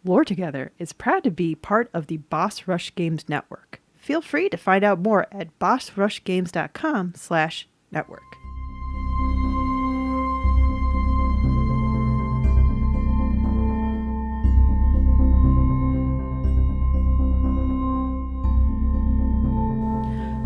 Lore Together is proud to be part of the Boss Rush Games Network. Feel free to find out more at bossrushgames.com/network.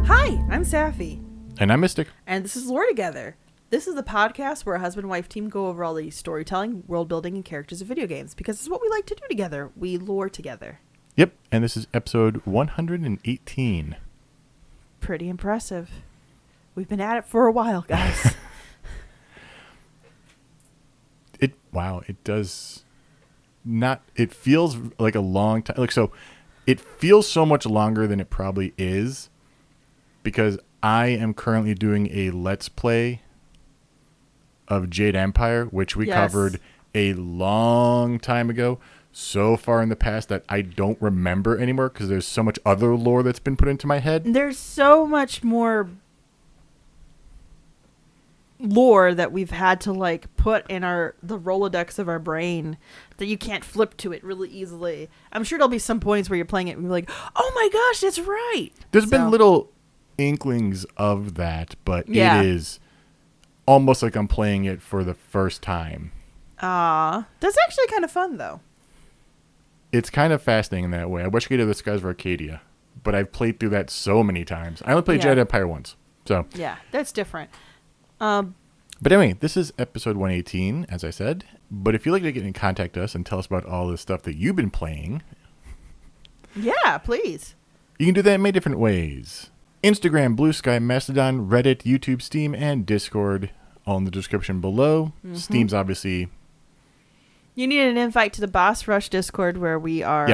Hi, I'm Safi. And I'm Mystic. And this is Lore Together. This is the podcast where a husband and wife team go over all the storytelling, world building, and characters of video games because it's what we like to do together. We lore together. Yep, and this is episode 118. Pretty impressive. We've been at it for a while, guys. It does not, it feels like a long time. It feels so much longer than it probably is because I am currently doing a Let's Play of Jade Empire, which we covered a long time ago, so far in the past that I don't remember anymore because there's so much other lore that's been put into my head. There's so much more lore that we've had to put in the Rolodex of our brain that you can't flip to it really easily. I'm sure there'll be some points where you're playing it and you're like, oh my gosh, that's right. There's been little inklings of that, but it is almost like I'm playing it for the first time. That's actually kind of fun, though. It's kind of fascinating in that way. I wish I could do the Skies of Arcadia, but I've played through that so many times. I only played Jade Empire once. So yeah, that's different. But anyway, this is episode 118, as I said. But if you'd like to get in contact with us and tell us about all the stuff that you've been playing. Yeah, please. You can do that in many different ways. Instagram, Blue Sky, Mastodon, Reddit, YouTube, Steam, and Discord. All in the description below. Mm-hmm. Steam's obviously... You need an invite to the Boss Rush Discord where we are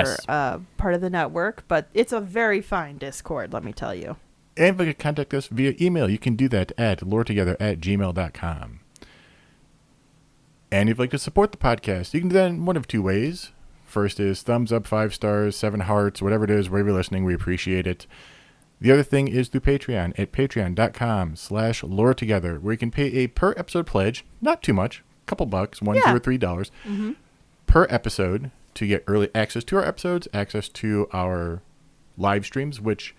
part of the network, but it's a very fine Discord, let me tell you. And if you can contact us via email, you can do that at loretogether@gmail.com. And if you'd like to support the podcast, you can do that in one of two ways. First is thumbs up, 5 stars, 7 hearts, whatever it is, wherever you're listening, we appreciate it. The other thing is through Patreon at patreon.com/loretogether, where you can pay a per episode pledge, not too much, a couple bucks, $1, $2, or $3 per episode to get early access to our episodes, access to our live streams, which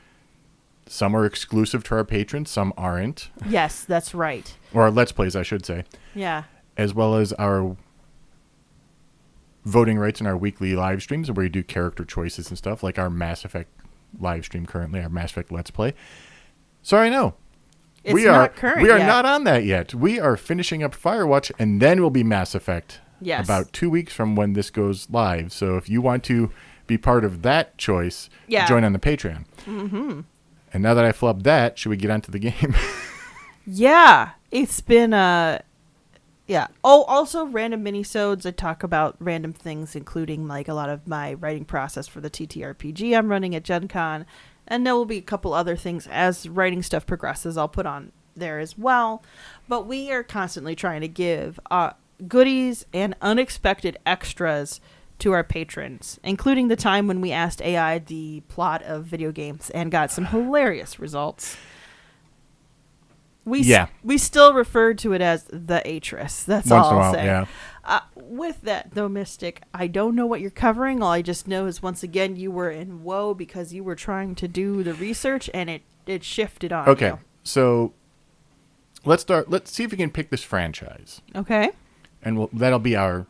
some are exclusive to our patrons, some aren't. Yes, that's right. Or our Let's Plays, I should say. Yeah. As well as our voting rights in our weekly live streams where we do character choices and stuff, like our Mass Effect live stream currently, our Mass Effect Let's Play. Sorry, no. It's not current We are yet. not on that yet. We are finishing up Firewatch, and then we'll be Mass Effect. Yes. About 2 weeks from when this goes live. So if you want to be part of that choice, join on the Patreon. Mm-hmm. And now that I flubbed that, should we get onto the game? Yeah. It's been, Oh, also random minisodes. I talk about random things, including a lot of my writing process for the TTRPG I'm running at Gen Con. And there will be a couple other things as writing stuff progresses I'll put on there as well. But we are constantly trying to give goodies and unexpected extras to our patrons, including the time when we asked AI the plot of video games and got some hilarious results. We still refer to it as the Atris. That's Once all in a I'll while, say. yeah. With that, though, Mystic, I don't know what you're covering. All I just know is, once again, you were in woe because you were trying to do the research and it shifted on you. Okay, so let's start. Let's see if we can pick this franchise. Okay. And that'll be our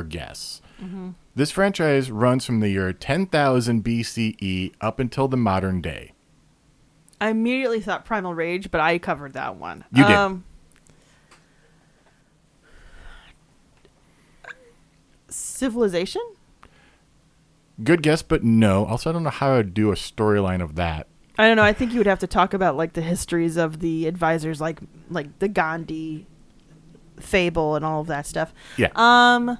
guess. Mm-hmm. This franchise runs from the year 10,000 BCE up until the modern day. I immediately thought Primal Rage, but I covered that one. You did. Civilization? Good guess, but no. Also, I don't know how I'd do a storyline of that. I don't know. I think you would have to talk about the histories of the advisors, like the Gandhi fable and all of that stuff. Yeah.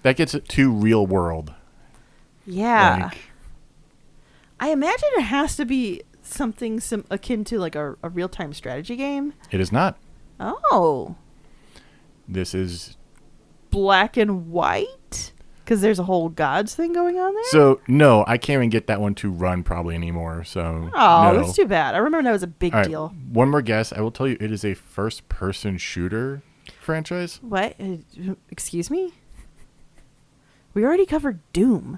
That gets it to real world. Yeah. I imagine it has to be something akin to a real-time strategy game. It is not. Oh. This is black and white? Because there's a whole gods thing going on there? So, no, I can't even get that one to run probably anymore. So, oh, no. That's too bad. I remember that was a big deal. One more guess. I will tell you it is a first-person shooter franchise. What? Excuse me? We already covered Doom.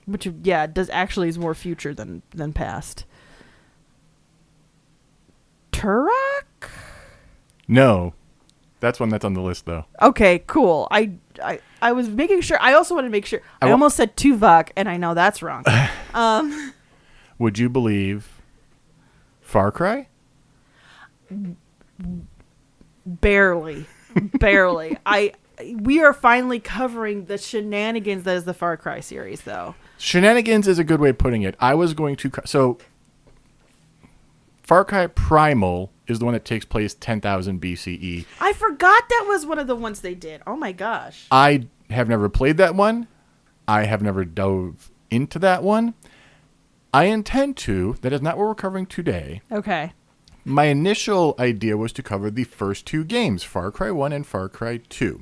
Which, yeah, does actually is more future than past. Turok? No. That's one that's on the list, though. Okay, cool. I was making sure. I also wanted to make sure. I almost said Tuvok, and I know that's wrong. Would you believe Far Cry? Barely. We are finally covering the shenanigans that is the Far Cry series, though. Shenanigans is a good way of putting it. I was going to... So, Far Cry Primal is the one that takes place 10,000 BCE. I forgot that was one of the ones they did. Oh, my gosh. I have never played that one. I have never dove into that one. I intend to. That is not what we're covering today. Okay. My initial idea was to cover the first two games, Far Cry 1 and Far Cry 2,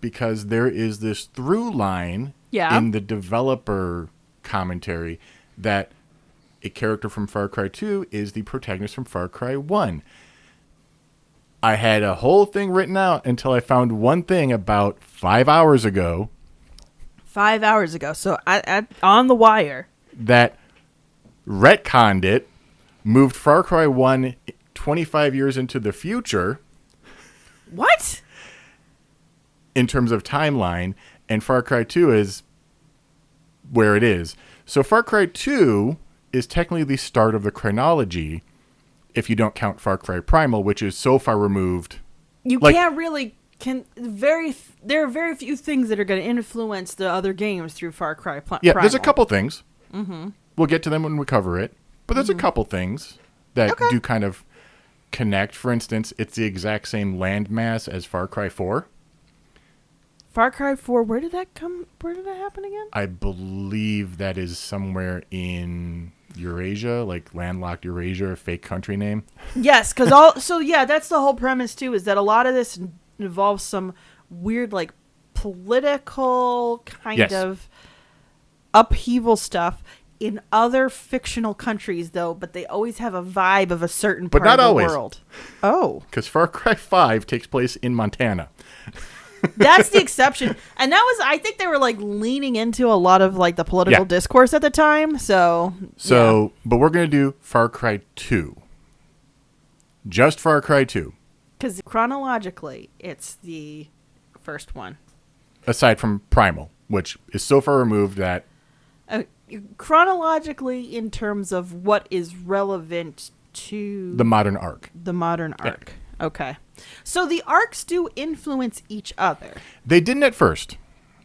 because there is this through line in the developer commentary that a character from Far Cry 2 is the protagonist from Far Cry 1. I had a whole thing written out until I found one thing about 5 hours ago. 5 hours ago. So on the wire. That retconned it, moved Far Cry 1 25 years into the future. What? In terms of timeline, and Far Cry 2 is where it is. So Far Cry 2 is technically the start of the chronology if you don't count Far Cry Primal, which is so far removed. You can't really... there are very few things that are going to influence the other games through Far Cry Primal. Yeah, there's a couple things. Mm-hmm. We'll get to them when we cover it. But there's a couple things that do kind of connect. For instance, it's the exact same landmass as Far Cry 4. Far Cry 4, where did that happen again? I believe that is somewhere in Eurasia, like landlocked Eurasia, a fake country name. Yes, because that's the whole premise too, is that a lot of this involves some weird, like, political kind of upheaval stuff in other fictional countries, though, but they always have a vibe of a certain part of the world. Oh. Because Far Cry 5 takes place in Montana. That's the exception. And that was, I think they were, like, leaning into a lot of, like, the political discourse at the time. So, but we're going to do Far Cry 2. Just Far Cry 2. Because chronologically, it's the first one. Aside from Primal, which is so far removed that... chronologically, in terms of what is relevant to... the modern arc. The modern arc. Okay. So the arcs do influence each other. They didn't at first.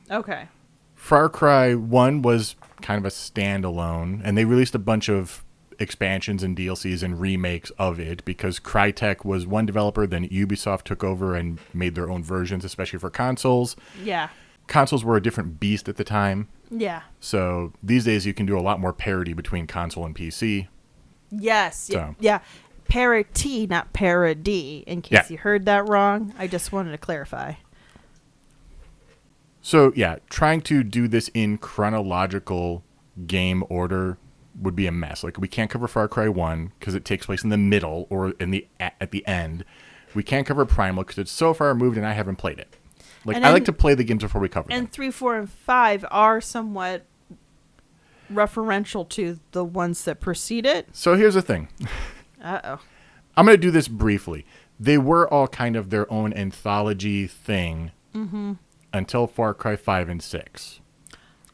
Okay. Far Cry 1 was kind of a standalone, and they released a bunch of expansions and DLCs and remakes of it because Crytek was one developer, then Ubisoft took over and made their own versions, especially for consoles. Yeah. Consoles were a different beast at the time. Yeah. So these days you can do a lot more parity between console and PC. Yes. So. Yeah. Parity, not parody, in case you heard that wrong. I just wanted to clarify. So, trying to do this in chronological game order would be a mess. Like, we can't cover Far Cry 1 because it takes place in the middle or at the end. We can't cover Primal because it's so far removed and I haven't played it. Like, I like to play the games before we cover them. And 3, 4, and 5 are somewhat referential to the ones that precede it. So here's the thing. Uh-oh. I'm going to do this briefly. They were all kind of their own anthology thing until Far Cry 5 and 6.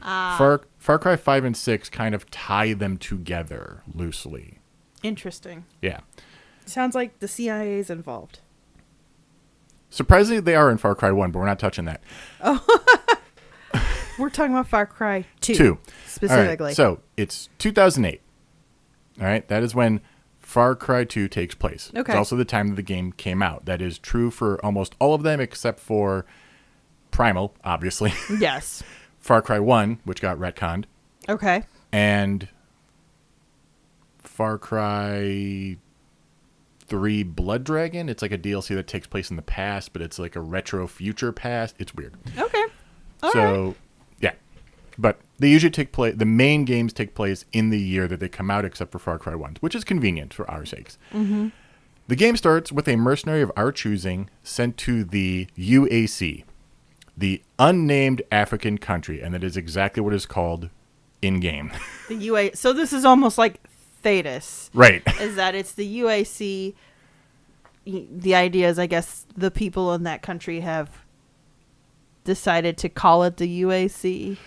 Far Cry 5 and 6 kind of tie them together loosely. Interesting. Yeah. Sounds like the CIA is involved. Surprisingly, they are in Far Cry 1, but we're not touching that. Oh. We're talking about Far Cry 2. 2. Specifically. Right, so, it's 2008. All right? That is when Far Cry 2 takes place. Okay. It's also the time that the game came out. That is true for almost all of them except for Primal, obviously. Yes. Far Cry 1, which got retconned. Okay. And Far Cry 3 Blood Dragon. It's like a DLC that takes place in the past, but it's like a retro future past. It's weird. Okay. All so, right. yeah. But they usually take place, the main games take place in the year that they come out, except for Far Cry 1, which is convenient for our sakes. Mm-hmm. The game starts with a mercenary of our choosing sent to the UAC, the unnamed African country, and that is exactly what is called in-game. The UA. So this is almost like Thetis. Right. Is that it's the UAC. The idea is, I guess, the people in that country have decided to call it the UAC.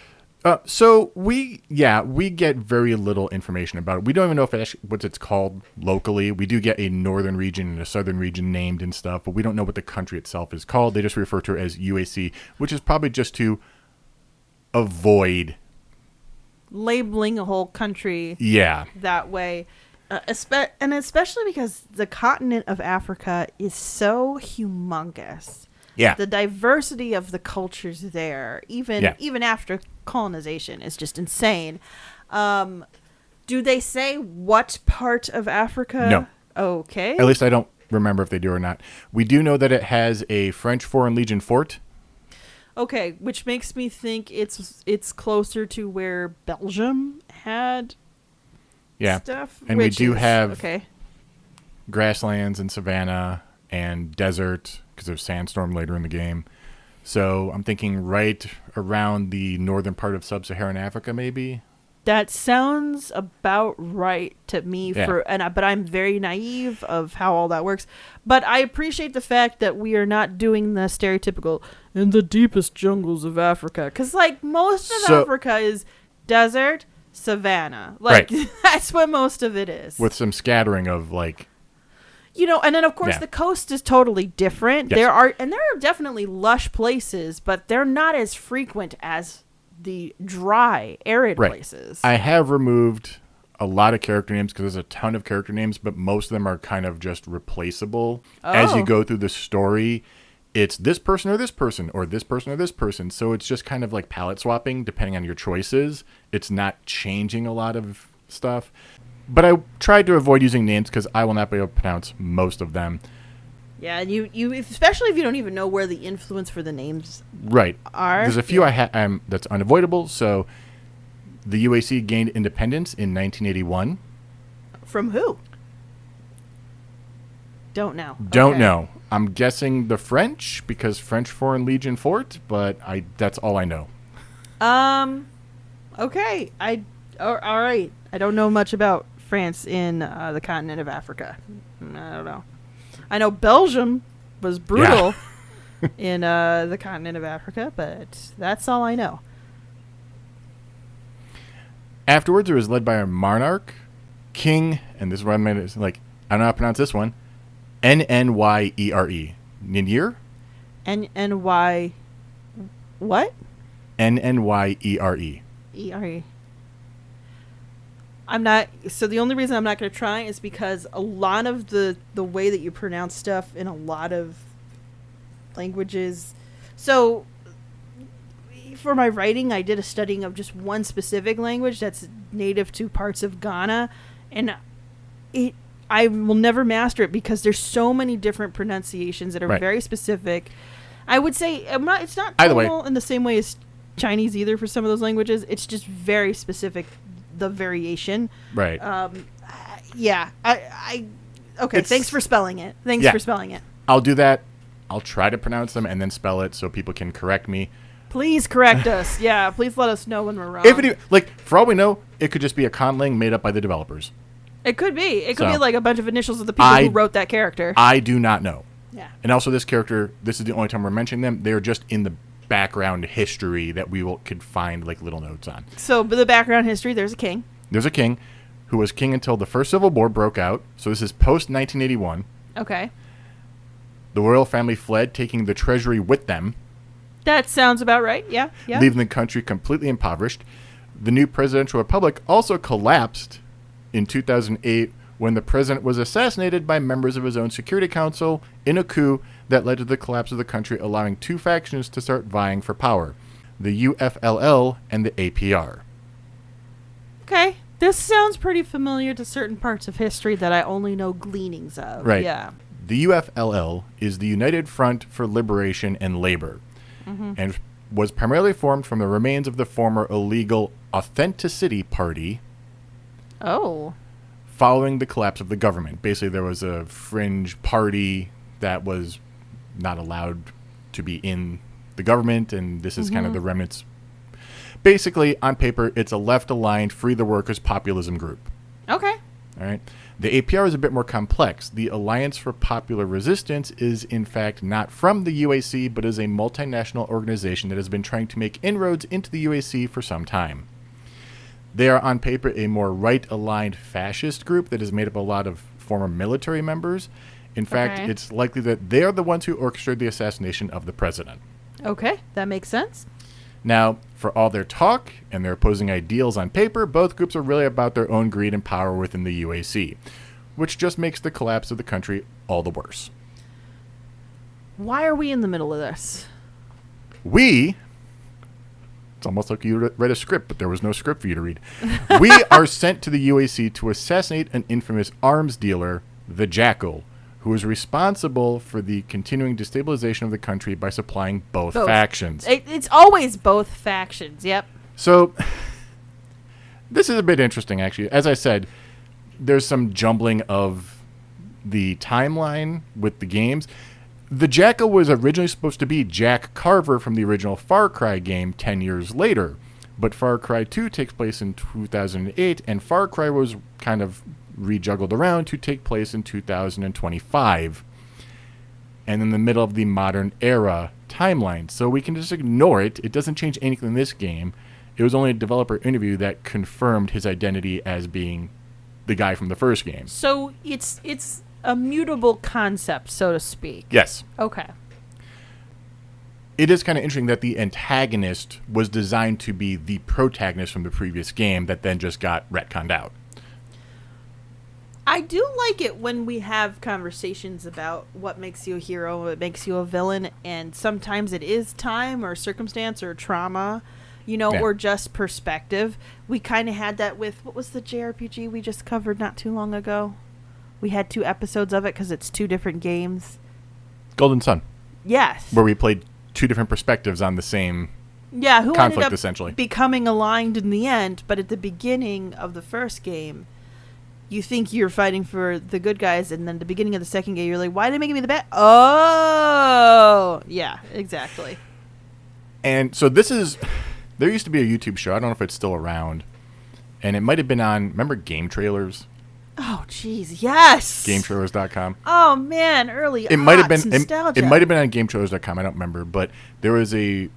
So we get very little information about it. We don't even know if what it's called locally. We do get a northern region and a southern region named and stuff, but we don't know what the country itself is called. They just refer to it as UAC, which is probably just to avoid labeling a whole country that way. And especially because the continent of Africa is so humongous. Yeah. The diversity of the cultures there, even after colonization, is just insane. Do they say what part of Africa? No. Okay. At least I don't remember if they do or not. We do know that it has a French Foreign Legion fort. Okay, which makes me think it's closer to where Belgium had stuff. And we do have grasslands and savanna and desert, because there's sandstorm later in the game. So I'm thinking right around the northern part of sub-Saharan Africa, maybe. That sounds about right to me. But I'm very naive of how all that works. But I appreciate the fact that we are not doing the stereotypical in the deepest jungles of Africa, because like most of Africa is desert, savanna. Like that's what most of it is. With some scattering of like. And then of course the coast is totally different. Yes. There are definitely lush places, but they're not as frequent as the dry, arid places. I have removed a lot of character names because there's a ton of character names, but most of them are kind of just replaceable. As you go through the story, it's this person or this person or this person or this person. So it's just kind of like palette swapping depending on your choices. It's not changing a lot of stuff. But I tried to avoid using names because I will not be able to pronounce most of them. Yeah, and you especially if you don't even know where the influence for the names are. There's a few that's unavoidable. So the UAC gained independence in 1981. From who? Don't know. Don't know. I'm guessing the French because French Foreign Legion fort, but that's all I know. Okay. All right. I don't know much about France in the continent of Africa. I don't know. I know Belgium was brutal in the continent of Africa, but that's all I know. Afterwards, it was led by a monarch, king, and this is what I made it like. I don't know how to pronounce this one. N-N-Y-E-R-E. Ninyir? N-N-Y... What? N-N-Y-E-R-E. E-R-E. I'm not... So the only reason I'm not going to try is because a lot of the way that you pronounce stuff in a lot of languages... So... For my writing, I did a studying of just one specific language that's native to parts of Ghana, and I will never master it because there's so many different pronunciations that are very specific. I would say it's not tonal in the same way as Chinese either for some of those languages. It's just very specific, the variation. Right. Okay, thanks for spelling it. Thanks for spelling it. I'll do that. I'll try to pronounce them and then spell it so people can correct me. Please correct us. Yeah, please let us know when we're wrong. For all we know, it could just be a conlang made up by the developers. It could be. It could be like a bunch of initials of the people who wrote that character. I do not know. Yeah. And also this character, this is the only time we're mentioning them. They're just in the background history that we could find like little notes on. So, but the background history, there's a king. There's a king who was king until the First Civil War broke out. So this is post-1981. Okay. The royal family fled, taking the treasury with them. That sounds about right. Yeah. Leaving the country completely impoverished. The new presidential republic also collapsed in 2008 when the president was assassinated by members of his own Security Council in a coup that led to the collapse of the country, allowing two factions to start vying for power, the UFLL and the APR. Okay. This sounds pretty familiar to certain parts of history that I only know gleanings of. Right. Yeah. The UFLL is the United Front for Liberation and Labor, and was primarily formed from the remains of the former illegal Authenticity Party. Oh. following the collapse of the government. Basically, there was a fringe party that was not allowed to be in the government, and this is kind of the remnants. Basically, on paper, it's a left-aligned, free the workers populism group. Okay. All right. The APR is a bit more complex. The Alliance for Popular Resistance is, in fact, not from the UAC, but is a multinational organization that has been trying to make inroads into the UAC for some time. They are, on paper, a more right-aligned fascist group that is made up of a lot of former military members. In fact, it's likely that they are the ones who orchestrated the assassination of the president. Okay, that makes sense. Now, for all their talk and their opposing ideals on paper, both groups are really about their own greed and power within the UAC, which just makes the collapse of the country all the worse. Why are we in the middle of this? It's almost like you read a script, but there was no script for you to read. We are sent to the UAC to assassinate an infamous arms dealer, the Jackal, who is responsible for the continuing destabilization of the country by supplying both factions. It's always both factions, yep. So, this is a bit interesting, actually. As I said, there's some jumbling of the timeline with the games. The Jackal was originally supposed to be Jack Carver from the original Far Cry game 10 years later, but Far Cry 2 takes place in 2008, and Far Cry was kind of rejuggled around to take place in 2025 and in the middle of the modern era timeline. So we can just ignore it. It doesn't change anything in this game. It was only a developer interview that confirmed his identity as being the guy from the first game. So it's a mutable concept, so to speak. Yes. Okay. It is kind of interesting that the antagonist was designed to be the protagonist from the previous game that then just got retconned out. I do like it when we have conversations about what makes you a hero, what makes you a villain, and sometimes it is time or circumstance or trauma, or just perspective. We kind of had that with, what was the JRPG we just covered not too long ago? We had 2 episodes of it because it's 2 different games. Golden Sun. Yes. Where we played 2 different perspectives on the same who conflict, ended up essentially becoming aligned in the end, but at the beginning of the first game, you think you're fighting for the good guys, and then at the beginning of the second game, you're like, why are they making me the bad? Oh! Yeah, exactly. And so there used to be a YouTube show, I don't know if it's still around, and it might have been on, remember Game Trailers? Oh, jeez, yes! GameTrailers.com. Oh, man, early It might have been nostalgia. It might have been on GameTrailers.com, I don't remember, but there was a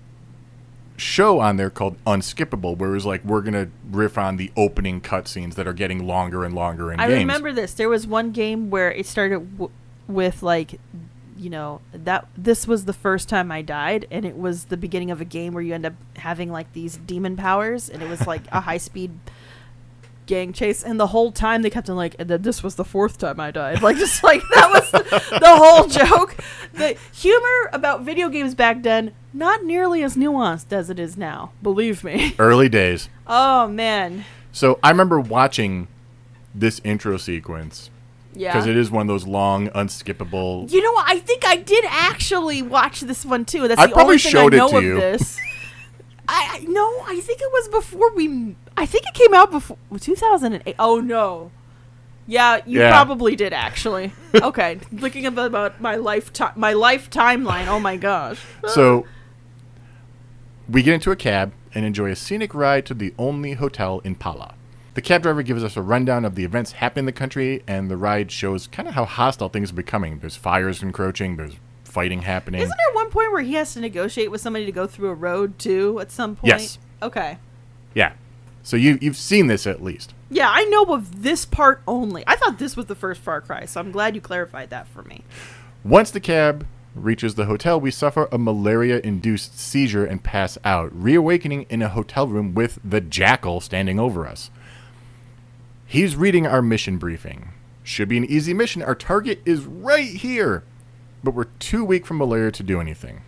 show on there called Unskippable, where it was like, we're gonna riff on the opening cutscenes that are getting longer and longer in games. I remember this. There was one game where it started with like, that this was the first time I died, and it was the beginning of a game where you end up having like these demon powers, and it was like a high speed gang chase, and the whole time they kept on like, and then this was the 4th time I died, like, just like that was the whole joke. The humor about video games back then, not nearly as nuanced as it is now, believe me. Early days. Oh man. So I remember watching this intro sequence, because it is one of those long unskippable. You know what, I think I did actually watch this one too. That's I the probably only thing showed I it know to of you. this. I think it was before I think it came out before 2008. Oh no. Yeah, you probably did actually. Okay, looking about my life timeline. Oh my gosh. So we get into a cab and enjoy a scenic ride to the only hotel in Pala. The cab driver gives us a rundown of the events happening in the country, and the ride shows kind of how hostile things are becoming. There's fires encroaching, there's fighting happening. Isn't there one point where he has to negotiate with somebody to go through a road too at some point? Yes. Okay. Yeah. So you've seen this at least. Yeah, I know of this part only. I thought this was the first Far Cry, so I'm glad you clarified that for me. Once the cab reaches the hotel, we suffer a malaria-induced seizure and pass out, reawakening in a hotel room with the Jackal standing over us. He's reading our mission briefing. Should be an easy mission. Our target is right here. But we're too weak from malaria to do anything.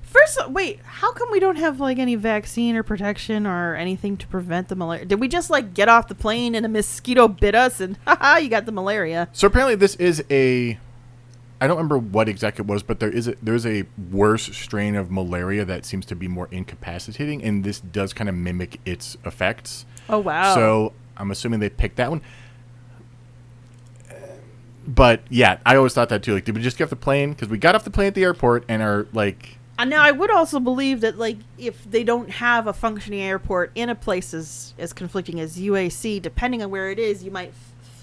First, wait, how come we don't have like any vaccine or protection or anything to prevent the malaria? Did we just like get off the plane and a mosquito bit us and haha, you got the malaria? So apparently this is I don't remember what exactly it was, but there's a worse strain of malaria that seems to be more incapacitating, and this does kind of mimic its effects. Oh wow. So I'm assuming they picked that one. But yeah, I always thought that too. Like, did we just get off the plane? Because we got off the plane at the airport and are like... Now, I would also believe that, like, if they don't have a functioning airport in a place as conflicting as UAC, depending on where it is, you might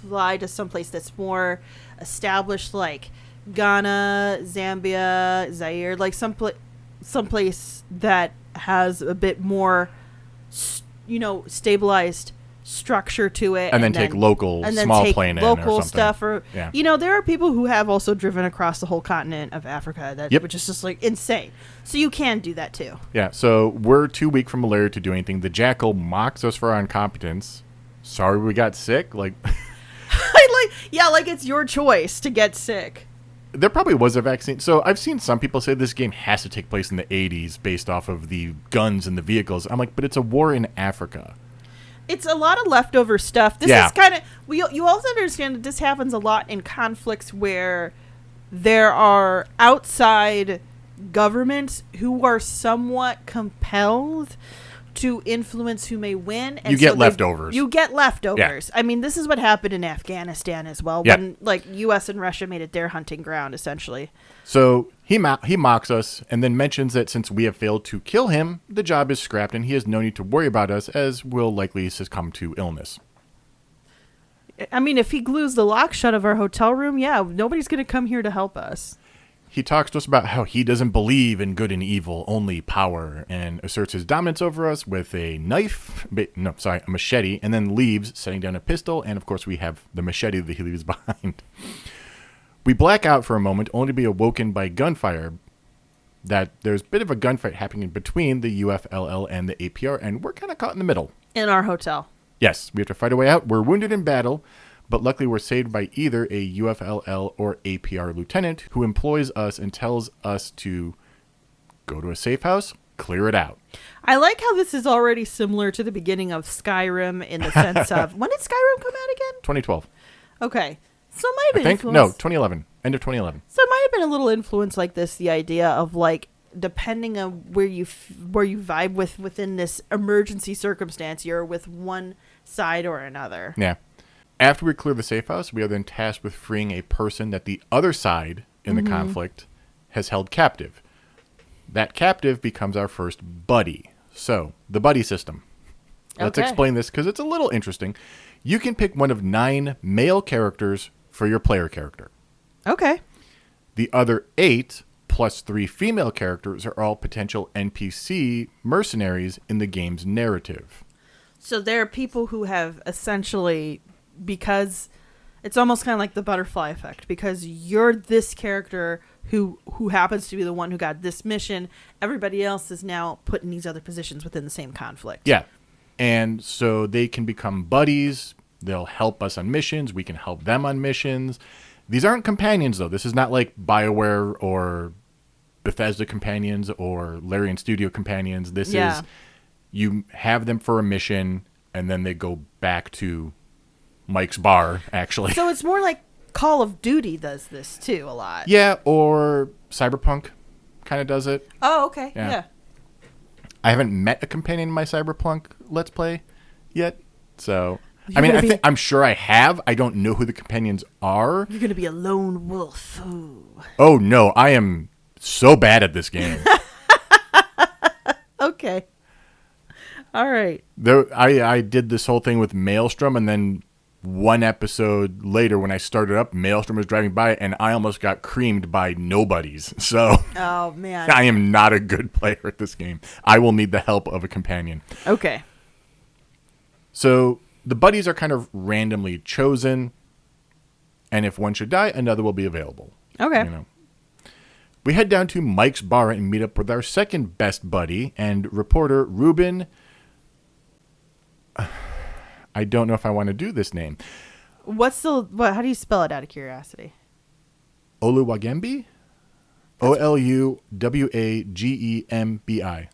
fly to someplace that's more established, like Ghana, Zambia, Zaire, like someplace that has a bit more, stabilized structure to it, and then take local small plane in or local something. stuff, or Yeah. there are people who have also driven across the whole continent of Africa, which is just like insane. So you can do that too. Yeah. So we're too weak from malaria to do anything. The Jackal mocks us for our incompetence. Sorry, we got sick. Like, like it's your choice to get sick. There probably was a vaccine. So I've seen some people say this game has to take place in the 80s based off of the guns and the vehicles. I'm like, but it's a war in Africa. It's a lot of leftover stuff. This is kind of... You also understand that this happens a lot in conflicts where there are outside governments who are somewhat compelled to influence who may win. And you get leftovers. You get leftovers. Yeah. I mean, this is what happened in Afghanistan as well, when like U.S. and Russia made it their hunting ground, essentially. So he mocks us and then mentions that since we have failed to kill him, the job is scrapped and he has no need to worry about us, as we'll likely succumb to illness. I mean, if he glues the lock shut of our hotel room, nobody's going to come here to help us. He talks to us about how he doesn't believe in good and evil, only power, and asserts his dominance over us with a a machete, and then leaves, setting down a pistol, and of course we have the machete that he leaves behind. We black out for a moment, only to be awoken by gunfire. That there's a bit of a gunfight happening between the UFLL and the APR, and we're kind of caught in the middle. In our hotel. Yes, we have to fight our way out. We're wounded in battle, but luckily we're saved by either a UFLL or APR lieutenant who employs us and tells us to go to a safe house, clear it out. I like how this is already similar to the beginning of Skyrim in the sense of... When did Skyrim come out again? 2012. Okay. So it might have been influenced... No, 2011. End of 2011. So it might have been a little influence like this, the idea of, like, depending on where you vibe within this emergency circumstance, you're with one side or another. Yeah. After we clear the safe house, we are then tasked with freeing a person that the other side in the conflict has held captive. That captive becomes our first buddy. So, the buddy system. Let's explain this because it's a little interesting. You can pick one of 9 male characters for your player character. Okay. The other 8 plus 3 female characters are all potential NPC mercenaries in the game's narrative. So there are people who have essentially, because it's almost kind of like the butterfly effect, because you're this character who happens to be the one who got this mission, everybody else is now put in these other positions within the same conflict. Yeah. And so they can become buddies. They'll help us on missions. We can help them on missions. These aren't companions, though. This is not like BioWare or Bethesda companions or Larian Studio companions. This is, you have them for a mission, and then they go back to Mike's bar, actually. So it's more like Call of Duty does this, too, a lot. Yeah, or Cyberpunk kind of does it. Oh, okay. Yeah. I haven't met a companion in my Cyberpunk Let's Play yet, so... I'm sure I have. I don't know who the companions are. You're going to be a lone wolf. Ooh. Oh, no. I am so bad at this game. Okay. All right. I did this whole thing with Maelstrom, and then one episode later when I started up, Maelstrom was driving by, and I almost got creamed by nobodies. So oh, man. I am not a good player at this game. I will need the help of a companion. Okay. So... the buddies are kind of randomly chosen, and if one should die, another will be available. Okay. We head down to Mike's bar and meet up with our second best buddy and reporter, Ruben. I don't know if I want to do this name. How do you spell it out of curiosity? Oluwagembi? Oluwagembi.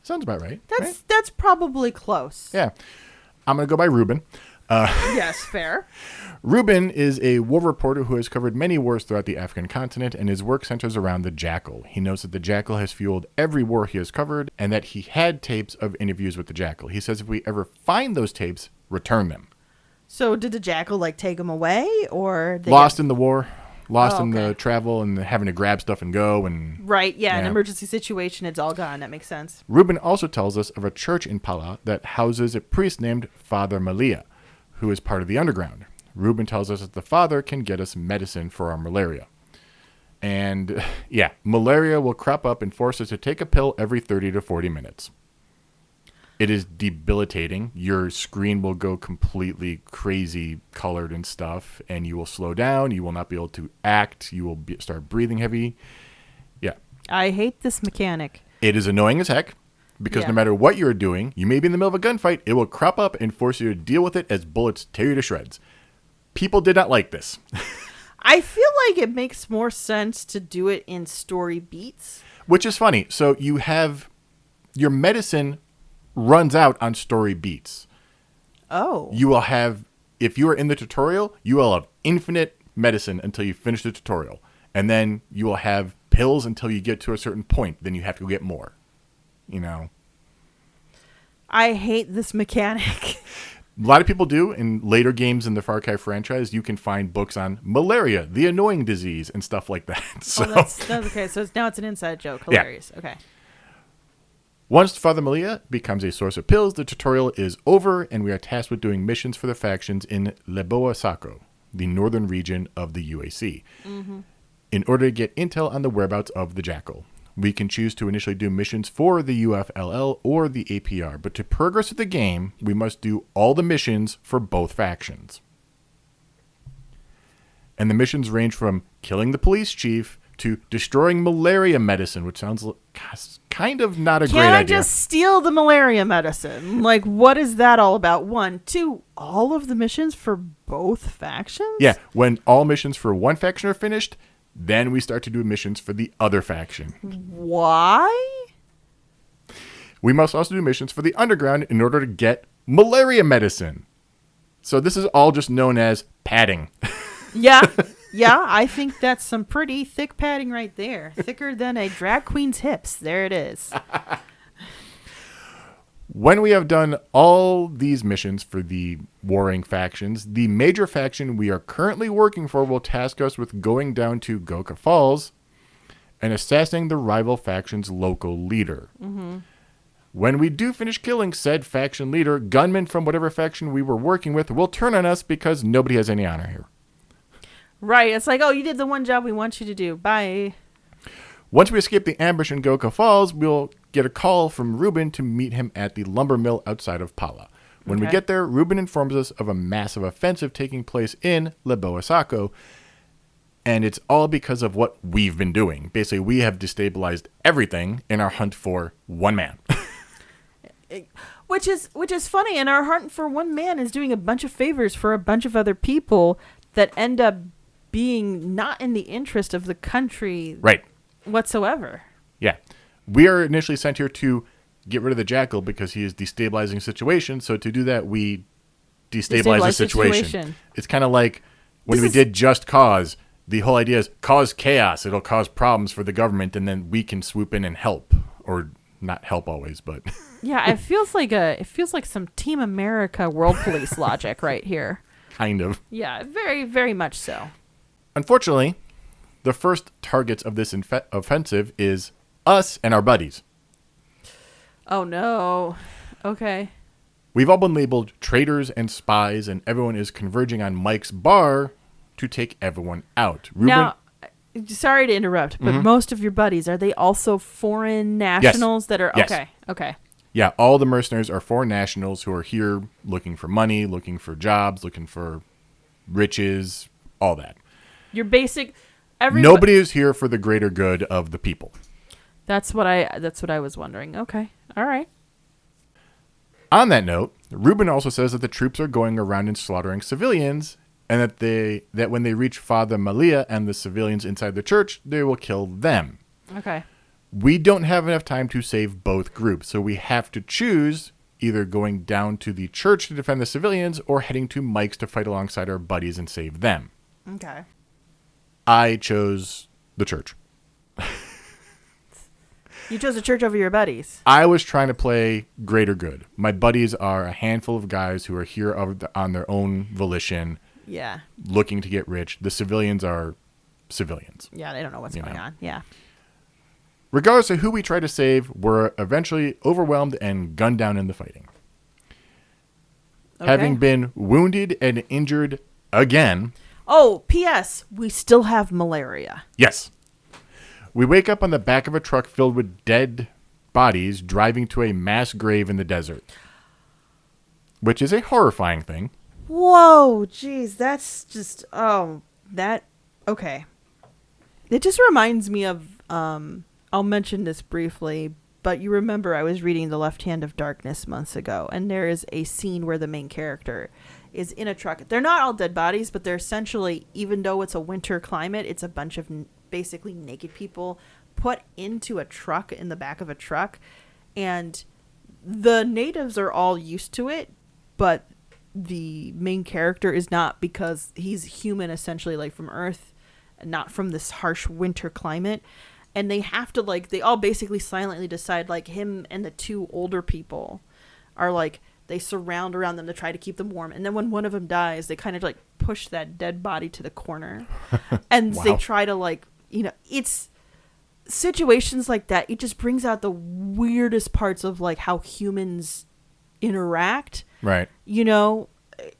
Sounds about right. That's probably close. Yeah. I'm going to go by Ruben. Yes, fair. Ruben is a war reporter who has covered many wars throughout the African continent, and his work centers around the Jackal. He knows that the Jackal has fueled every war he has covered, and that he had tapes of interviews with the Jackal. He says if we ever find those tapes, return them. So did the Jackal, take him away, or... Lost in the war. lost Oh, in okay. the travel and having to grab stuff and go. And Right, yeah, an Yeah. emergency situation, it's all gone. That makes sense. Ruben also tells us of a church in Pala that houses a priest named Father Malia, who is part of the underground. Ruben tells us that the father can get us medicine for our malaria. And yeah, malaria will crop up and force us to take a pill every 30 to 40 minutes. It is debilitating. Your screen will go completely crazy colored and stuff, and you will slow down. You will not be able to act. You will start breathing heavy. Yeah. I hate this mechanic. It is annoying as heck because Yeah. no matter what you're doing, you may be in the middle of a gunfight, it will crop up and force you to deal with it as bullets tear you to shreds. People did not like this. I feel like it makes more sense to do it in story beats. Which is funny. So you have your medicine runs out on story beats. Oh. You will have, if you are in the tutorial, you will have infinite medicine until you finish the tutorial. And then you will have pills until you get to a certain point. Then you have to go get more. You know? I hate this mechanic. A lot of people do. In later games in the Far Cry franchise, you can find books on malaria, the annoying disease, and stuff like that. So that's okay. So now it's an inside joke. Yeah. Hilarious. Okay. once Father Malia becomes a source of pills, the tutorial is over, and we are tasked with doing missions for the factions in Leboa Saco, the northern region of the UAC, in order to get intel on the whereabouts of the Jackal. We can choose to initially do missions for the UFLL or the APR, but to progress with the game, we must do all the missions for both factions. And the missions range from killing the police chief to destroying malaria medicine, which sounds kind of not a great Can I idea. just steal the malaria medicine? Like, what is that all about? One, two, all of the missions for both factions? Yeah, when all missions for one faction are finished, then we start to do missions for the other faction. Why? We must also do missions for the underground in order to get malaria medicine. So this is all just known as padding. Yeah. Yeah, I think that's some pretty thick padding right there. Thicker than a drag queen's hips. There it is. When we have done all these missions for the warring factions, the major faction we are currently working for will task us with going down to Goka Falls and assassinating the rival faction's local leader. When we do finish killing said faction leader, gunmen from whatever faction we were working with will turn on us because nobody has any honor here. Right. It's like, oh, you did the one job we want you to do. Bye. Once we escape the ambush in Goka Falls, we'll get a call from Ruben to meet him at the lumber mill outside of Pala. When we Okay. get there, Ruben informs us of a massive offensive taking place in Leboa Saco, and it's all because of what we've been doing. Basically, we have destabilized everything in our hunt for one man. Which is funny, and our hunt for one man is doing a bunch of favors for a bunch of other people that end up being not in the interest of the country Right. whatsoever. Yeah. We are initially sent here to get rid of the Jackal because he is destabilizing the situation. So to do that, we destabilize the situation. It's kind of like when This we is- did Just Cause, the whole idea is cause chaos. It'll cause problems for the government, and then we can swoop in and help. Or not help always, but... Yeah, it feels like some Team America World Police logic right here. kind of. Yeah, very, very much so. Unfortunately, the first targets of this offensive is us and our buddies. Oh no. Okay. We've all been labeled traitors and spies, and everyone is converging on Mike's bar to take everyone out. Ruben, Now, sorry to interrupt, but most of your buddies, are they also foreign nationals that are Yes. Okay. yeah, all the mercenaries are foreign nationals who are here looking for money, looking for jobs, looking for riches, all that. Your basic Nobody is here for the greater good of the people. That's what I was wondering. Okay. All right. On that note, Ruben also says that the troops are going around and slaughtering civilians, and that when they reach Father Malia and the civilians inside the church, they will kill them. Okay. We don't have enough time to save both groups, so we have to choose either going down to the church to defend the civilians or heading to Mike's to fight alongside our buddies and save them. Okay. I chose the church. You chose a church over your buddies. I was trying to play greater good. My buddies are a handful of guys who are here on their own volition, Yeah. looking to get rich. The civilians are civilians. Yeah, they don't know what's going on. Yeah. Regardless of who we try to save, we're eventually overwhelmed and gunned down in the fighting. Okay. Having been wounded and injured again. Oh, P.S. We still have malaria. Yes. We wake up on the back of a truck filled with dead bodies driving to a mass grave in the desert. Which is a horrifying thing. Whoa, geez, that's just, okay. It just reminds me of, I'll mention this briefly, but you remember I was reading The Left Hand of Darkness months ago, and there is a scene where the main character is in a truck. They're not all dead bodies, but they're essentially, even though it's a winter climate, it's a bunch of basically naked people put into a truck in the back of a truck, and the natives are all used to it, but the main character is not, because he's human essentially, like from Earth, not from this harsh winter climate. And they have to, like, they all basically silently decide, like, him and the two older people are, like, they surround around them to try to keep them warm. And then when one of them dies, they kind of, like, push that dead body to the corner. And Wow. they try to, like, it's situations like that. It just brings out the weirdest parts of, like, how humans interact. Right.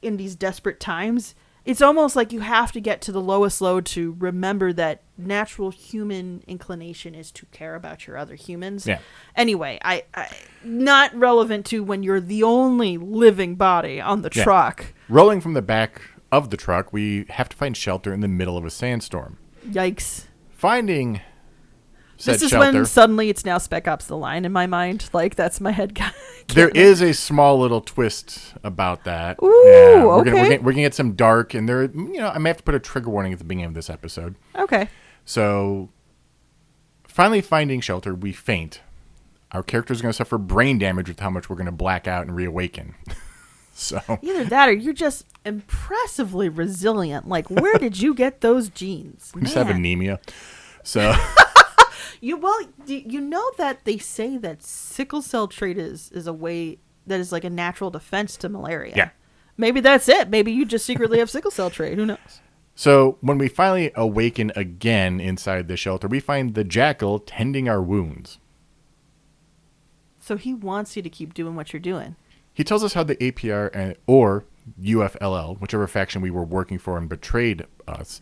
In these desperate times. It's almost like you have to get to the lowest low to remember that natural human inclination is to care about your other humans. Yeah. Anyway, I not relevant to when you're the only living body on the truck. Rolling from the back of the truck, we have to find shelter in the middle of a sandstorm. Yikes. Finding said This is shelter. when suddenly it's now Spec Ops The Line in my mind. Like, that's my head guy. There is a small little twist about that. Ooh, we're okay. gonna get some dark, and there. I may have to put a trigger warning at the beginning of this episode. Okay. So, finally finding shelter, we faint. Our character is going to suffer brain damage with how much we're going to black out and reawaken. So Either that or you're just impressively resilient. Like, where did you get those genes? we just have Man. anemia. So You know that they say that sickle cell trait is a way that is like a natural defense to malaria. Yeah. Maybe that's it. Maybe you just secretly have sickle cell trait. Who knows? So when we finally awaken again inside the shelter, we find the Jackal tending our wounds. So he wants you to keep doing what you're doing. He tells us how the APR or UFLL, whichever faction we were working for and betrayed us,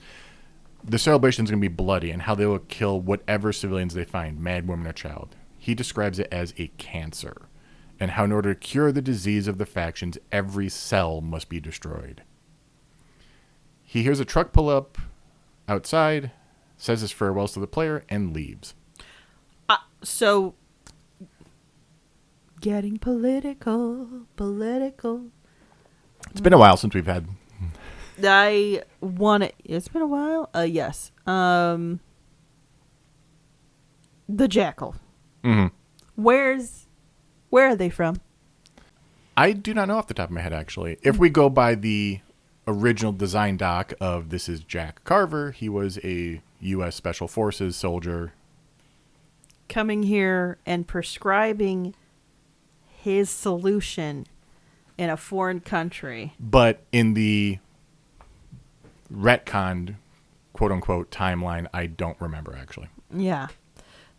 the celebration is going to be bloody and how they will kill whatever civilians they find, man, woman, or child. He describes it as a cancer, and how in order to cure the disease of the factions, every cell must be destroyed. He hears a truck pull up outside, says his farewells to the player, and leaves. So getting political. It's been a while since we've had... I want it. It's been a while. Yes. The Jackal. Mm-hmm. Where are they from? I do not know off the top of my head, actually. If we go by the original design doc of This is Jack Carver, he was a U.S. Special Forces soldier. Coming here and prescribing his solution in a foreign country. But in the retconned, quote-unquote, timeline, I don't remember, actually. Yeah.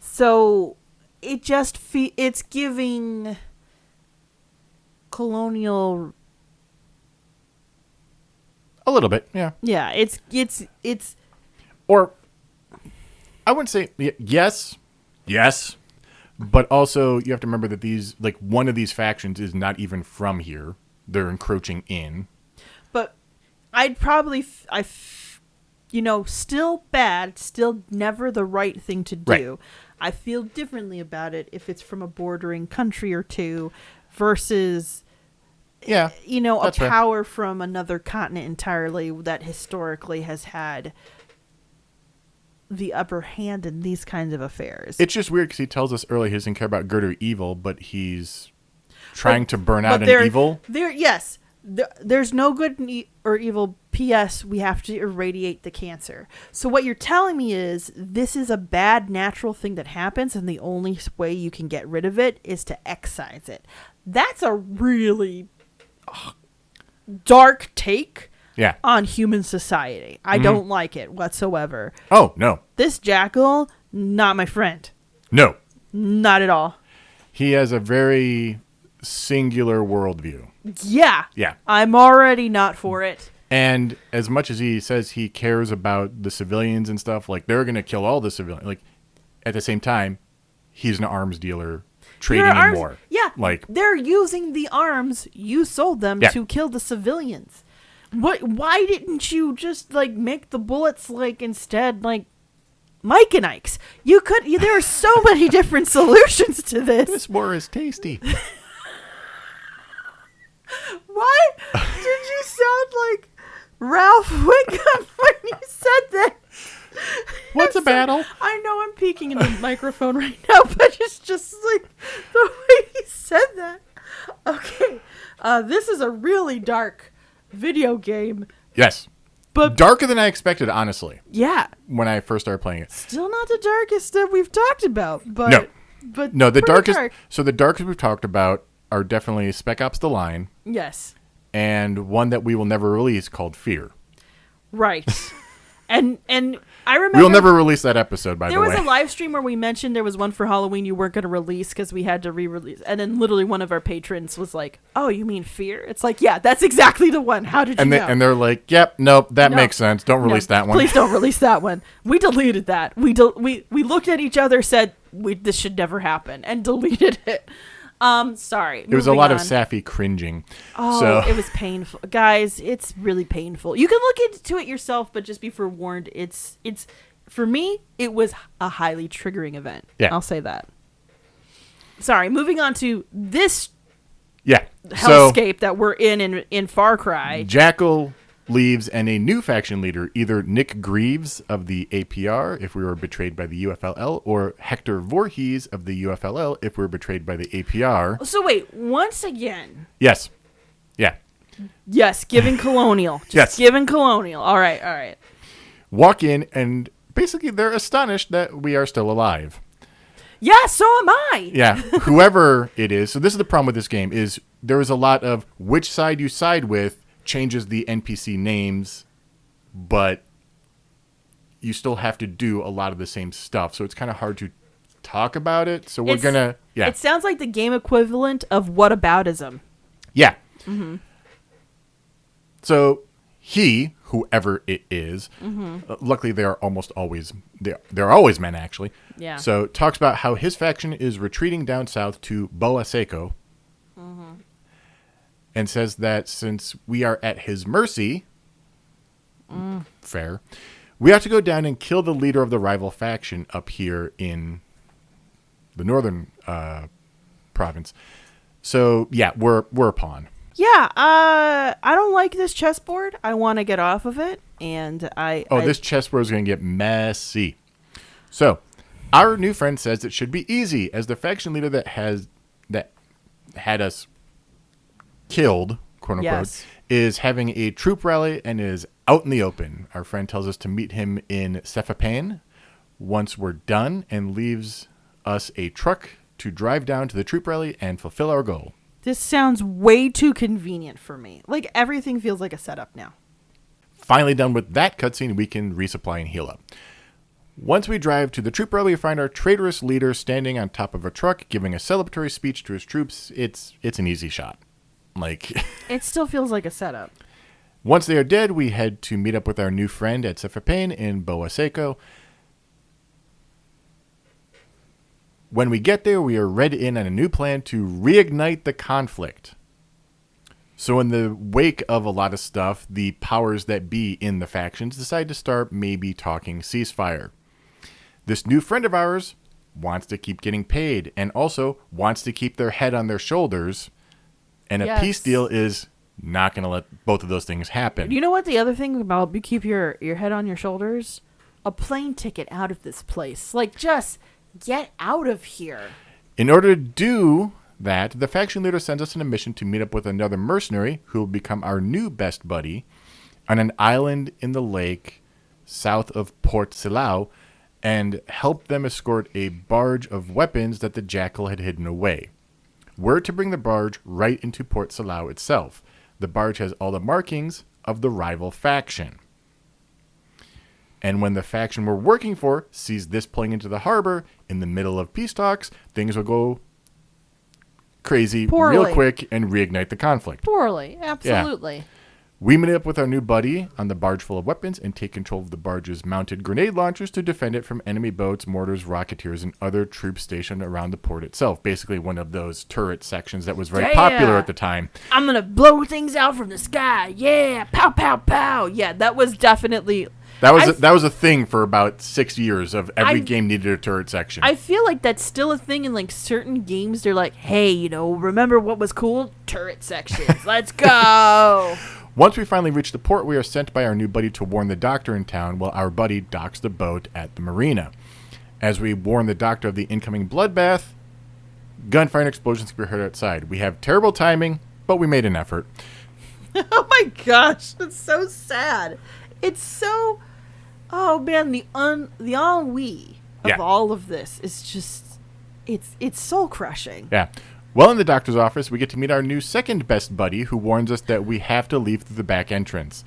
So it just it's giving colonial. A little bit, yeah. Yeah, it's Or, I wouldn't say, yes, but also you have to remember that these, like, one of these factions is not even from here. They're encroaching in. But I'd probably, still bad, still never the right thing to do. Right. I feel differently about it if it's from a bordering country or two versus, Yeah, a that's fair. power from another continent entirely that historically has had the upper hand in these kinds of affairs. It's just weird because he tells us earlier he doesn't care about good or evil, but he's trying to burn out an evil. There's no good or evil. P.S. We have to irradiate the cancer. So what you're telling me is this is a bad natural thing that happens, and the only way you can get rid of it is to excise it. That's a really dark take. Yeah. on human society. I don't like it whatsoever. Oh, no. This Jackal, not my friend. No. Not at all. He has a very singular worldview. Yeah. Yeah. I'm already not for it. And as much as he says he cares about the civilians and stuff, like they're going to kill all the civilians, like at the same time, he's an arms dealer trading in war. Yeah. Like they're using the arms you sold them Yeah. to kill the civilians. Why didn't you just like make the bullets like instead like Mike and Ike's? You could. There are so many different solutions to this. this war is tasty. Why did you sound like Ralph Wiggum when you said that? What's a battle? I know I'm peeking in the microphone right now, but it's just like the way he said that. Okay, this is a really dark video game. Yes. But Darker than I expected, honestly, yeah, when I first started playing it. still not the darkest that we've talked about, but No. but No, the pretty darkest. dark. So the darkest we've talked about are definitely Spec Ops: The Line Yes, and one that we will never release called Fear. right. and I remember We will never release that episode, by the there way. was a live stream where we mentioned there was one for Halloween you weren't going to release because we had to re-release, and then literally one of our patrons was like, "Oh, you mean Fear?" It's like, yeah, that's exactly the one. How did you and know? and they're like, "Yep, nope, that No. makes sense. Don't release No, that one." Please don't release that one. We deleted that. We looked at each other, said this should never happen, and deleted it. Sorry. It was a moving lot of on. sappy cringing. Oh, so it was painful, guys. It's really painful. You can look into it yourself, but just be forewarned. It's for me. It was a highly triggering event. Yeah. I'll say that. Sorry. Moving on to this yeah. So hellscape that we're in Far Cry. Jackal leaves, and a new faction leader, either Nick Greaves of the APR, if we were betrayed by the UFLL, or Hector Voorhees of the UFLL, if we were betrayed by the APR. So wait, once again. Yes. Yeah. Yes, giving colonial. Just Yes. giving colonial. All right. Walk in, and basically they're astonished that we are still alive. Yeah, so am I. Yeah. Whoever it is. So this is the problem with this game, is there is a lot of which side you side with changes the NPC names, but you still have to do a lot of the same stuff. So it's kind of hard to talk about it. So we're going to, yeah. It sounds like the game equivalent of whataboutism. Yeah. Mm-hmm. So he, whoever it is, luckily they are almost always, they're always men actually. Yeah. So talks about how his faction is retreating down south to Boa Seco. And says that since we are at his mercy, fair, we have to go down and kill the leader of the rival faction up here in the northern province. So yeah, we're a pawn. Yeah, I don't like this chessboard. I want to get off of it, and This chessboard is going to get messy. So our new friend says it should be easy, as the faction leader that had us killed, quote unquote, Yes. is having a troop rally and is out in the open. Our friend tells us to meet him in Cephapane once we're done, and leaves us a truck to drive down to the troop rally and fulfill our goal. This sounds way too convenient for me. Like, everything feels like a setup now. Finally done with that cutscene, we can resupply and heal up. Once we drive to the troop rally, we find our traitorous leader standing on top of a truck, giving a celebratory speech to his troops. It's an easy shot. Like, It still feels like a setup. once they are dead, we head to meet up with our new friend at Cephapane in Boa Seco. When we get there, we are read in on a new plan to reignite the conflict. So in the wake of a lot of stuff, the powers that be in the factions decide to start maybe talking ceasefire. This new friend of ours wants to keep getting paid, and also wants to keep their head on their shoulders. And a Yes. peace deal is not going to let both of those things happen. You know what the other thing about you keep your head on your shoulders? A plane ticket out of this place. Like, just get out of here. In order to do that, the faction leader sends us on a mission to meet up with another mercenary who will become our new best buddy on an island in the lake south of Port Silao, and help them escort a barge of weapons that the Jackal had hidden away. We're to bring the barge right into Port Silao itself. The barge has all the markings of the rival faction. And when the faction we're working for sees this pulling into the harbor in the middle of peace talks, things will go crazy real quick and reignite the conflict. Poorly, absolutely. Yeah. We meet up with our new buddy on the barge full of weapons and take control of the barge's mounted grenade launchers to defend it from enemy boats, mortars, rocketeers, and other troops stationed around the port itself. Basically one of those turret sections that was very popular at the time. I'm going to blow things out from the sky. Yeah, pow, pow, pow. Yeah, that was definitely... That was a thing for about 6 years of every game needed a turret section. I feel like that's still a thing in like certain games. They're like, hey, remember what was cool? Turret sections. Let's go. Once we finally reach the port, we are sent by our new buddy to warn the doctor in town while our buddy docks the boat at the marina. As we warn the doctor of the incoming bloodbath, gunfire and explosions can be heard outside. We have terrible timing, but we made an effort. Oh my gosh, that's so sad. It's so... Oh man, the ennui of all of this is just... It's soul crushing. Yeah. Well, in the doctor's office, we get to meet our new second best buddy who warns us that we have to leave through the back entrance.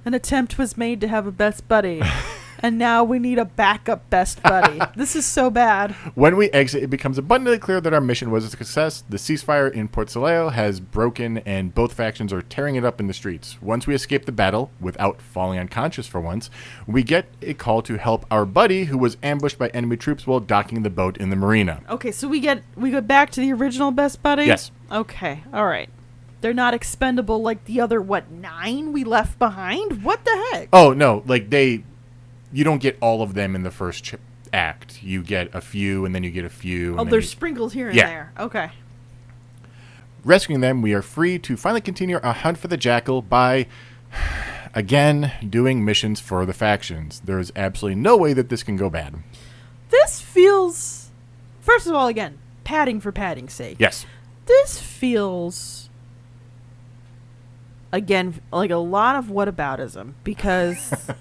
An attempt was made to have a best buddy, and now we need a backup best buddy. This is so bad. When we exit, it becomes abundantly clear that our mission was a success. The ceasefire in Port Salau has broken, and both factions are tearing it up in the streets. Once we escape the battle, without falling unconscious for once, we get a call to help our buddy who was ambushed by enemy troops while docking the boat in the marina. Okay, so we go back to the original best buddy? Yes. Okay, all right. They're not expendable like the other, 9 we left behind? What the heck? Oh, no, you don't get all of them in the first act. You get a few, and then you get a few. Oh, there's sprinkles here and there. Okay. Rescuing them, we are free to finally continue our hunt for the Jackal by, again, doing missions for the factions. There is absolutely no way that this can go bad. This feels... First of all, again, padding for padding's sake. Yes. This feels... Again, like a lot of whataboutism, because...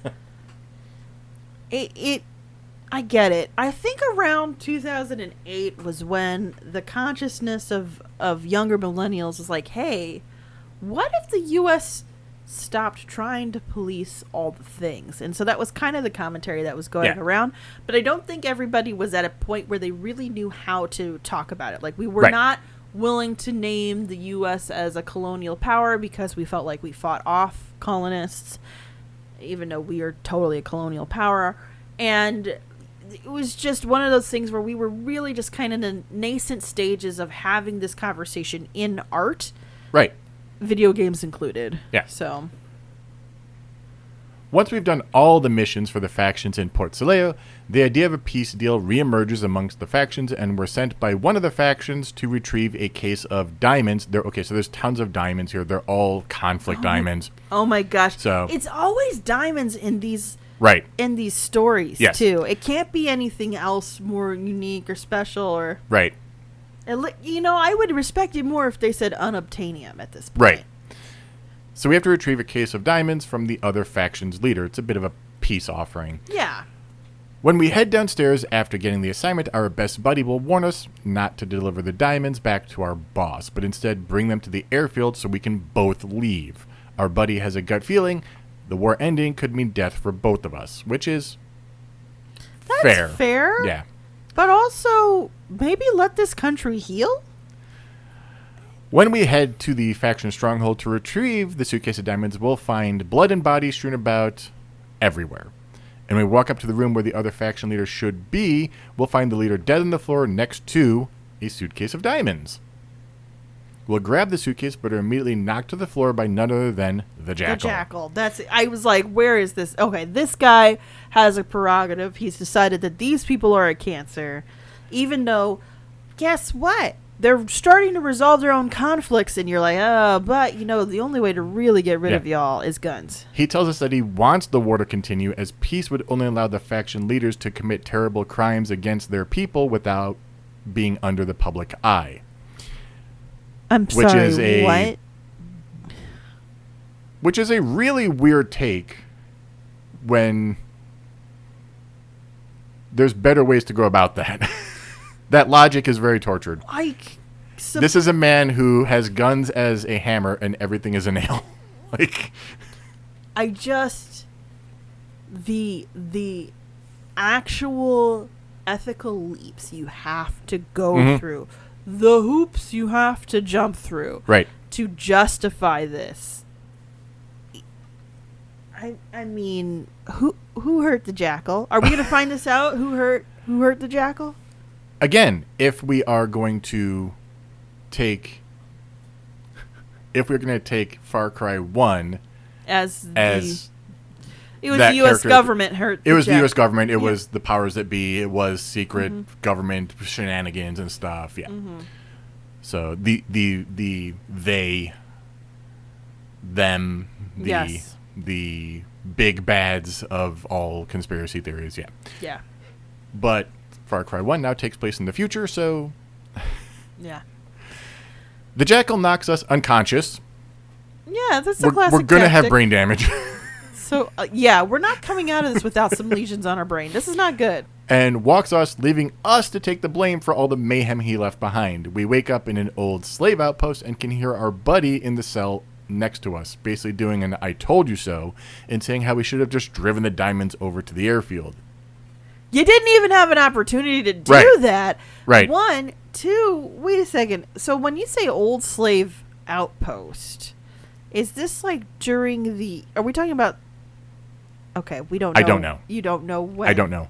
I get it. I think around 2008 was when the consciousness of younger millennials was like, hey, what if the U.S. stopped trying to police all the things? And so that was kind of the commentary that was going around. But I don't think everybody was at a point where they really knew how to talk about it. Like, we were not willing to name the U.S. as a colonial power because we felt like we fought off colonists, even though we are totally a colonial power. And it was just one of those things where we were really just kind of in the nascent stages of having this conversation in art. Right. Video games included. Yeah. So once we've done all the missions for the factions in Port Salau, the idea of a peace deal reemerges amongst the factions, and we're sent by one of the factions to retrieve a case of diamonds. So there's tons of diamonds here. They're all conflict diamonds. Oh my gosh. So it's always diamonds in these stories, too. It can't be anything else more unique or special or... Right. I would respect it more if they said unobtainium at this point. Right. So we have to retrieve a case of diamonds from the other faction's leader. It's a bit of a peace offering. Yeah. When we head downstairs after getting the assignment, our best buddy will warn us not to deliver the diamonds back to our boss, but instead bring them to the airfield so we can both leave. Our buddy has a gut feeling the war ending could mean death for both of us, which is fair. Fair? Yeah. But also, maybe let this country heal? When we head to the faction stronghold to retrieve the suitcase of diamonds, we'll find blood and bodies strewn about everywhere. And when we walk up to the room where the other faction leader should be, we'll find the leader dead on the floor next to a suitcase of diamonds. We'll grab the suitcase, but are immediately knocked to the floor by none other than the Jackal. The Jackal. I was like, where is this? Okay, this guy has a prerogative. He's decided that these people are a cancer. Even though, guess what? They're starting to resolve their own conflicts, and you're like, but, the only way to really get rid of y'all is guns. He tells us that he wants the war to continue, as peace would only allow the faction leaders to commit terrible crimes against their people without being under the public eye. What? Which is a really weird take when there's better ways to go about that. That logic is very tortured. This is a man who has guns as a hammer and everything is a nail. Like, I just the actual ethical leaps you have to go through, the hoops you have to jump through, right. to justify this. I mean, who hurt the Jackal? Are we gonna find this out? Who hurt the Jackal? Again, if we're going to take Far Cry 1 As it was that the U.S. character- government hurt. it was the Jackal. U.S. government. It was the powers that be. It was secret government shenanigans and stuff. Yeah. So the they, them, Yes. the big bads of all conspiracy theories. Yeah. Yeah. But Far Cry 1 now takes place in the future, so Yeah. the Jackal knocks us unconscious. Yeah, that's a classic. We're gonna have tactic. brain damage. So yeah, we're not coming out of this without some lesions on our brain. This is not good. And walks us, leaving us to take the blame for all the mayhem he left behind. We wake up in an old slave outpost and can hear our buddy in the cell next to us, basically doing an "I told you so" and saying how we should have just driven the diamonds over to the airfield. You didn't even have an opportunity to do Right. that. Right. 1, 2. Wait a second. So when you say old slave outpost, is this like during the? Are we talking about? Okay, we don't know. I don't know. You don't know when. I don't know.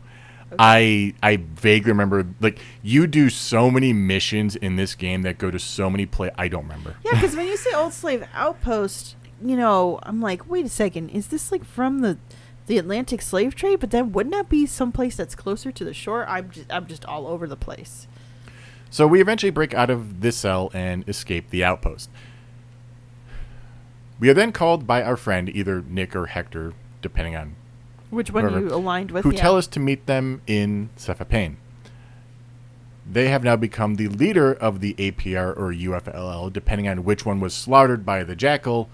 I vaguely remember, like, you do so many missions in this game that go to so many I don't remember. Yeah, because when you say old slave outpost, I'm like, wait a second, is this like from the Atlantic slave trade? But then wouldn't that be someplace that's closer to the shore? I'm just all over the place. So we eventually break out of this cell and escape the outpost. We are then called by our friend, either Nick or Hector, depending on Which one whoever, you aligned with? who yeah. tell us to meet them in Cephapane. They have now become the leader of the APR or UFLL, depending on which one was slaughtered by the Jackal.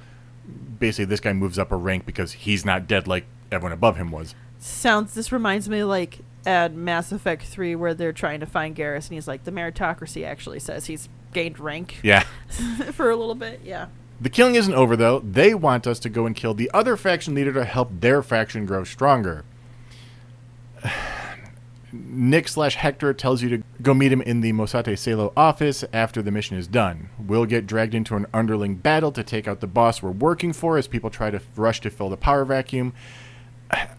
Basically, this guy moves up a rank because he's not dead like everyone above him was. This reminds me like at Mass Effect 3 where they're trying to find Garrus and he's like, the meritocracy actually says he's gained rank Yeah. for a little bit. Yeah. The killing isn't over, though. They want us to go and kill the other faction leader to help their faction grow stronger. Nick/Hector tells you to go meet him in the Mosate Salo office after the mission is done. We'll get dragged into an underling battle to take out the boss we're working for as people try to rush to fill the power vacuum.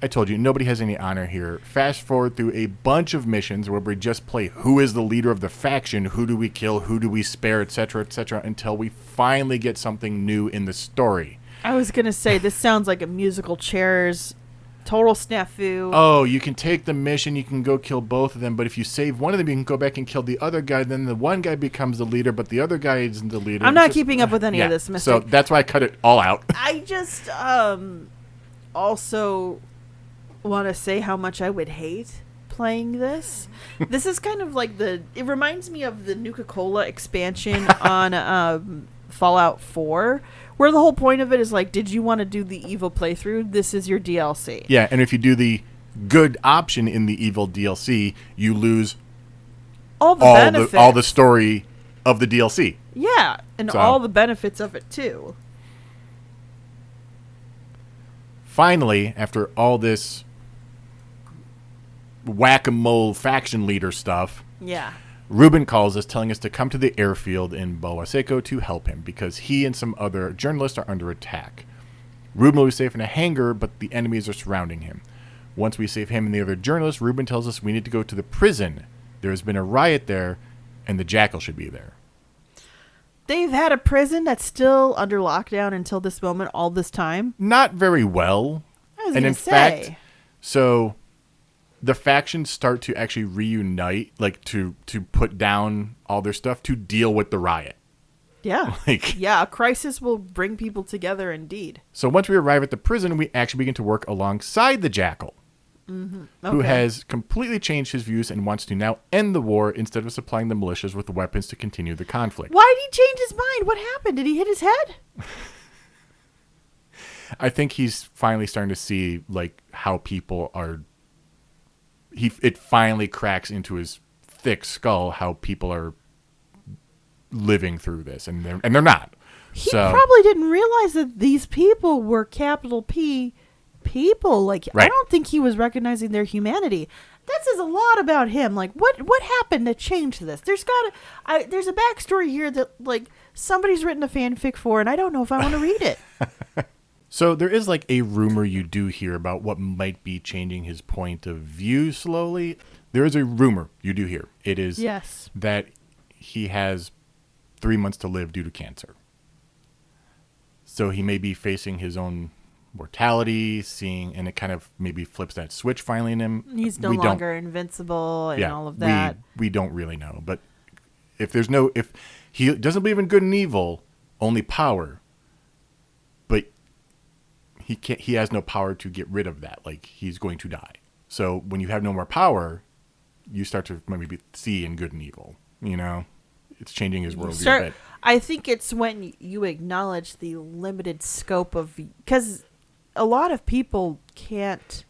I told you, nobody has any honor here. Fast forward through a bunch of missions where we just play who is the leader of the faction, who do we kill, who do we spare, etc., until we finally get something new in the story. I was going to say, this sounds like a musical chairs, total snafu. Oh, you can take the mission, you can go kill both of them, but if you save one of them, you can go back and kill the other guy, then the one guy becomes the leader, but the other guy isn't the leader. I'm not keeping up with any of this, Mystic. So that's why I cut it all out. I just also want to say how much I would hate playing this. This is kind of like it reminds me of the Nuka-Cola expansion on Fallout 4, where the whole point of it is like, did you want to do the evil playthrough? This is your DLC. Yeah, and if you do the good option in the evil DLC, you lose all the benefits. all the story of the DLC. Yeah, and So, all the benefits of it too. Finally, after all this whack-a-mole faction leader stuff, Yeah. Ruben calls us, telling us to come to the airfield in Balwaseco to help him because he and some other journalists are under attack. Ruben will be safe in a hangar, but the enemies are surrounding him. Once we save him and the other journalists, Ruben tells us we need to go to the prison. There has been a riot there, and the Jackal should be there. They've had a prison that's still under lockdown until this moment, all this time. Not very well. I was And going in to say. fact, so the factions start to actually reunite, like to put down all their stuff to deal with the riot. Yeah. Like, Yeah, a crisis will bring people together indeed. so once we arrive at the prison, we actually begin to work alongside the Jackal, who Okay. has completely changed his views and wants to now end the war instead of supplying the militias with weapons to continue the conflict. Why did he change his mind? What happened? Did he hit his head? I think he's finally starting to see like how people are. It finally cracks into his thick skull how people are living through this, and they're not. He So probably didn't realize that these people were capital P people. Like, I Right. don't think he was recognizing their humanity. That says a lot about him. Like, what happened to change this? There's a backstory here that, like, somebody's written a fanfic for, and I don't know if I want to read it. So there is like a rumor you do hear about what might be changing his point of view slowly. There is a rumor you do hear. It is Yes. that he has 3 months to live due to cancer. So he may be facing his own mortality, and it kind of maybe flips that switch finally in him. He's no We don't- longer invincible and all of that. We don't really know. But if he doesn't believe in good and evil, only power, but he has no power to get rid of that. Like, he's going to die. So when you have no more power, you start to maybe see in good and evil. It's changing his worldview a bit. I think it's when you acknowledge the limited scope of, because a lot of people can't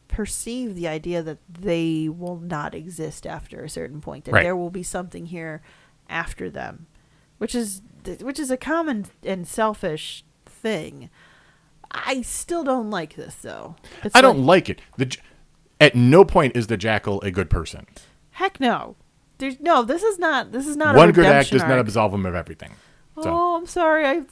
perceive the idea that they will not exist after a certain point, that Right. there will be something here after them, which is a common and selfish thing. I still don't like this, though. I don't like it. At no point is the Jackal a good person. Heck no. This is not One a good act redemption does not arc. absolve him of everything. So, Oh, I'm sorry. I've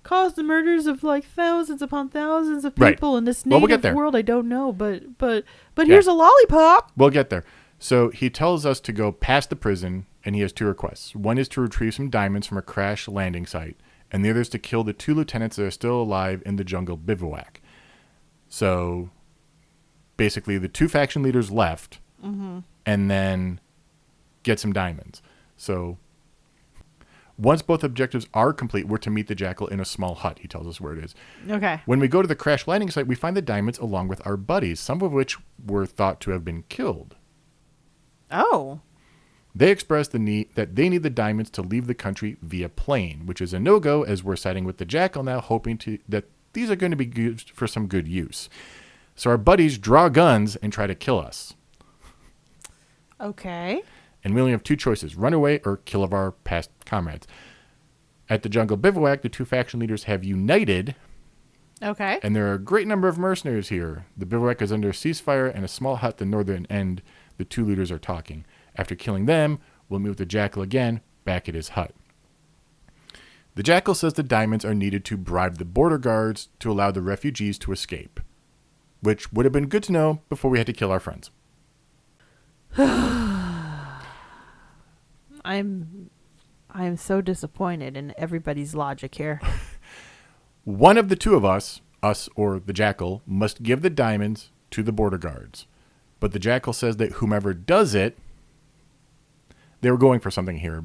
caused the murders of thousands upon thousands of Right. people in this Well, we'll get native there. world. I don't know, but here's a lollipop. we'll get there. So he tells us to go past the prison, and he has 2 requests. One is to retrieve some diamonds from a crash landing site, and the other is to kill the 2 lieutenants that are still alive in the jungle bivouac. So basically, the 2 faction leaders left, and then get some diamonds. So once both objectives are complete, we're to meet the Jackal in a small hut. He tells us where it is. Okay. When we go to the crash landing site, we find the diamonds along with our buddies, some of which were thought to have been killed. Oh. They express that they need the diamonds to leave the country via plane, which is a no-go, as we're siding with the Jackal now, hoping that these are going to be used for some good use. So our buddies draw guns and try to kill us. Okay. And we only have 2 choices, run away or kill of our past comrades. At the jungle bivouac, the 2 faction leaders have united, Okay. and there are a great number of mercenaries here. The bivouac is under a ceasefire, and a small hut at the northern end. The 2 leaders are talking. After killing them, we'll meet with the Jackal again, back at his hut. The Jackal says the diamonds are needed to bribe the border guards to allow the refugees to escape, which would have been good to know before we had to kill our friends. I'm so disappointed in everybody's logic here. One of the 2 of us or the Jackal, must give the diamonds to the border guards. But the Jackal says that whomever does it, they were going for something here,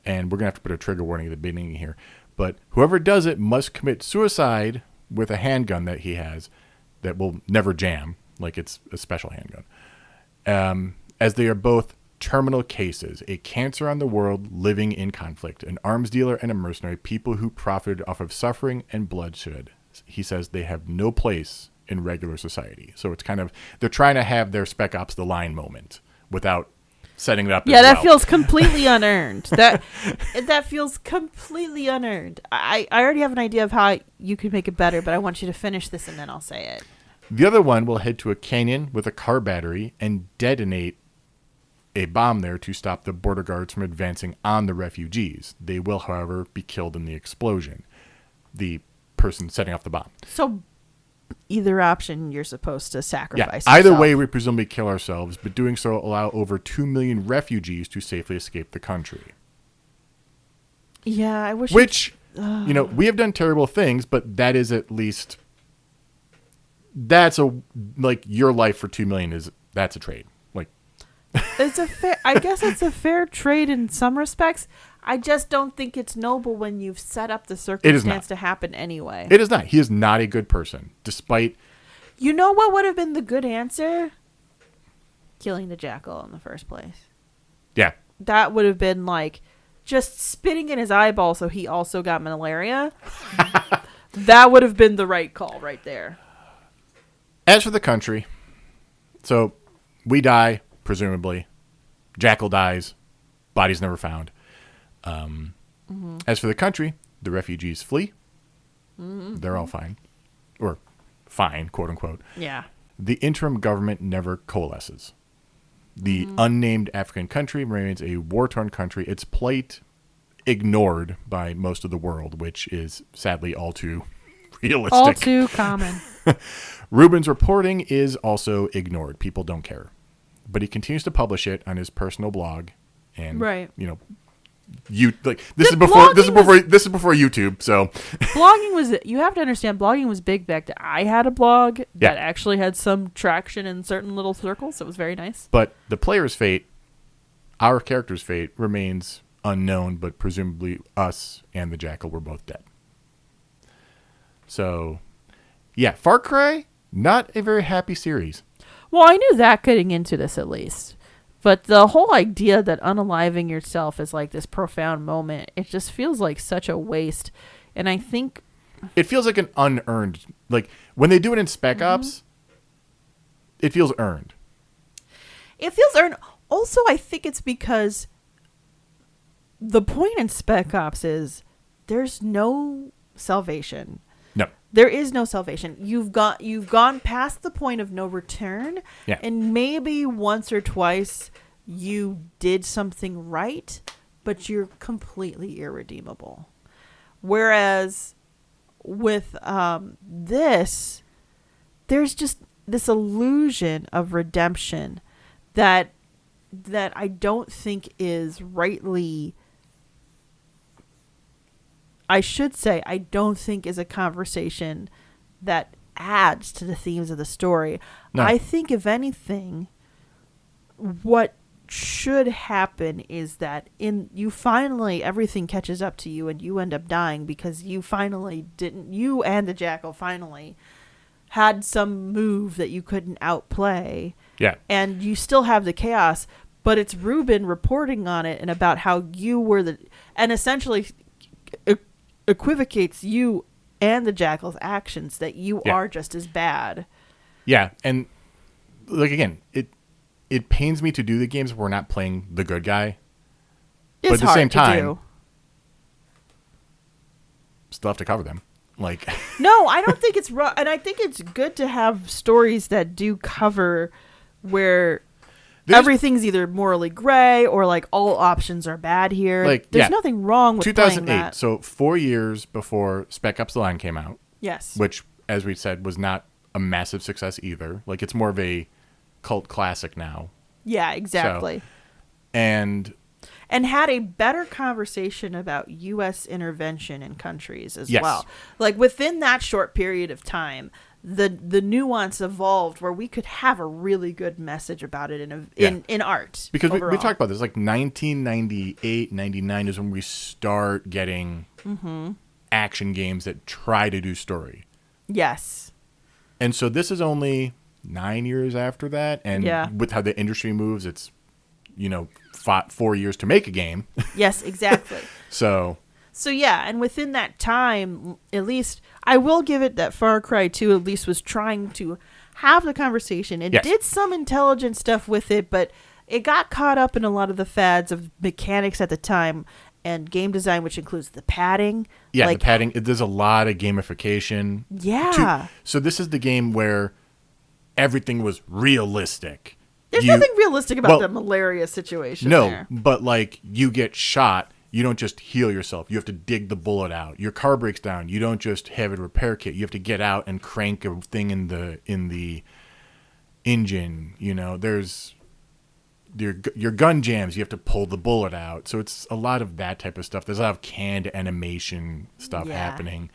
and we're going to have to put a trigger warning at the beginning here, but whoever does it must commit suicide with a handgun that he has that will never jam, like it's a special handgun. As they are both terminal cases, a cancer on the world living in conflict, an arms dealer and a mercenary, people who profited off of suffering and bloodshed. He says they have no place in regular society. So it's kind of, they're trying to have their Spec Ops The Line moment without setting it up. Yeah, as that well. feels completely unearned. That feels completely unearned. I already have an idea of how you could make it better, but I want you to finish this and then I'll say it. The other one will head to a canyon with a car battery and detonate a bomb there to stop the border guards from advancing on the refugees. They will, however, be killed in the explosion. The person setting off the bomb. So either option, you're supposed to sacrifice. Either yourself. way, we presumably kill ourselves, but doing so will allow over 2 million refugees to safely escape the country. Yeah, I wish. Which, we have done terrible things, but that is at least, that's your life for 2 million that's a trade. It's a fair. I guess it's a fair trade in some respects. I just don't think it's noble when you've set up the circumstance to happen anyway. It is not. He is not a good person, despite. You know what would have been the good answer? Killing the Jackal in the first place. Yeah. That would have been just spitting in his eyeball so he also got malaria. That would have been the right call right there. As for the country, so we die, presumably. Jackal dies. Body's never found. As for the country, the refugees flee. They're all fine. Or fine, quote unquote. Yeah. The interim government never coalesces. The unnamed African country remains a war-torn country. Its plight ignored by most of the world, which is sadly all too realistic. All too common. Rubin's reporting is also ignored. People don't care. But he continues to publish it on his personal blog. And, Right. you know, this is before YouTube, so Blogging was, you have to understand, blogging was big back then. I had a blog that actually had some traction in certain little circles. It was very nice. But the player's fate, our character's fate, remains unknown, but presumably us and the Jackal were both dead. So, yeah, Far Cry, not a very happy series. Well, I knew that getting into this at least. But the whole idea that unaliving yourself is like this profound moment, it just feels like such a waste. And I think it feels like an unearned, like when they do it in Spec Ops, it feels earned. It feels earned. Also, I think it's because the point in Spec Ops is there's no salvation. No. There is no salvation. You've gone past the point of no return. Yeah. And maybe once or twice you did something right, but you're completely irredeemable. Whereas with this, there's just this illusion of redemption that I don't think is rightly, I should say, I don't think is a conversation that adds to the themes of the story. No. I think, if anything, what should happen is that you finally, everything catches up to you and you end up dying because you and the Jackal finally had some move that you couldn't outplay. Yeah. And you still have the chaos, but it's Rubin reporting on it and about how you were and essentially equivocates you and the Jackal's actions, that you are just as bad. Yeah, and like again, it pains me to do the games where we're not playing the good guy. It's but at the hard same to time, do. Still have to cover them. Like No, I don't think it's wrong, and I think it's good to have stories that do cover where everything's either morally gray or like all options are bad here. Like, there's nothing wrong with 2008, playing that. so 4 years before Spec Ops: The Line came out. Yes. Which, as we said, was not a massive success either. Like, it's more of a cult classic now. Yeah, exactly. So, and had a better conversation about U.S. intervention in countries as Yes. well. Like, within that short period of time, the nuance evolved where we could have a really good message about it in art. Because we overall. talked about this, like 1998, 99 is when we start getting action games that try to do story. Yes. And so this is only 9 years after that. And with how the industry moves, it's, 4 years to make a game. Yes, exactly. So yeah, and within that time, at least, I will give it that Far Cry 2 at least was trying to have the conversation. It did some intelligent stuff with it, but it got caught up in a lot of the fads of mechanics at the time and game design, which includes the padding. Yeah, the padding. There's a lot of gamification. Yeah. So this is the game where everything was realistic. There's nothing realistic about the malaria situation. No, there. but like you get shot. You don't just heal yourself. You have to dig the bullet out. Your car breaks down. You don't just have a repair kit. You have to get out and crank a thing in the engine. There's your gun jams. You have to pull the bullet out. So it's a lot of that type of stuff. There's a lot of canned animation stuff happening,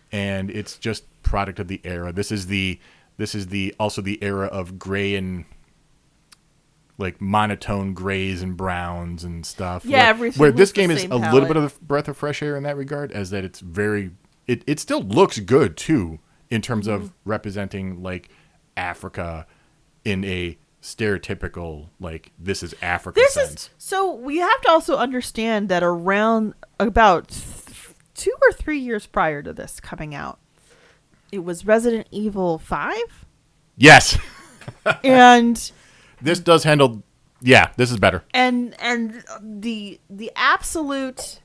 and it's just product of the era. This is also the era of gray and like monotone grays and browns and stuff. Yeah, everything. Where this game is same a palette. little bit of a breath of fresh air in that regard, as that it's very. It still looks good too in terms of representing like Africa in a stereotypical like this is Africa sense. So we have to also understand that around about 2 or 3 years prior to this coming out, it was Resident Evil 5. Yes. And this does handle Yeah, this is better. And the absolute,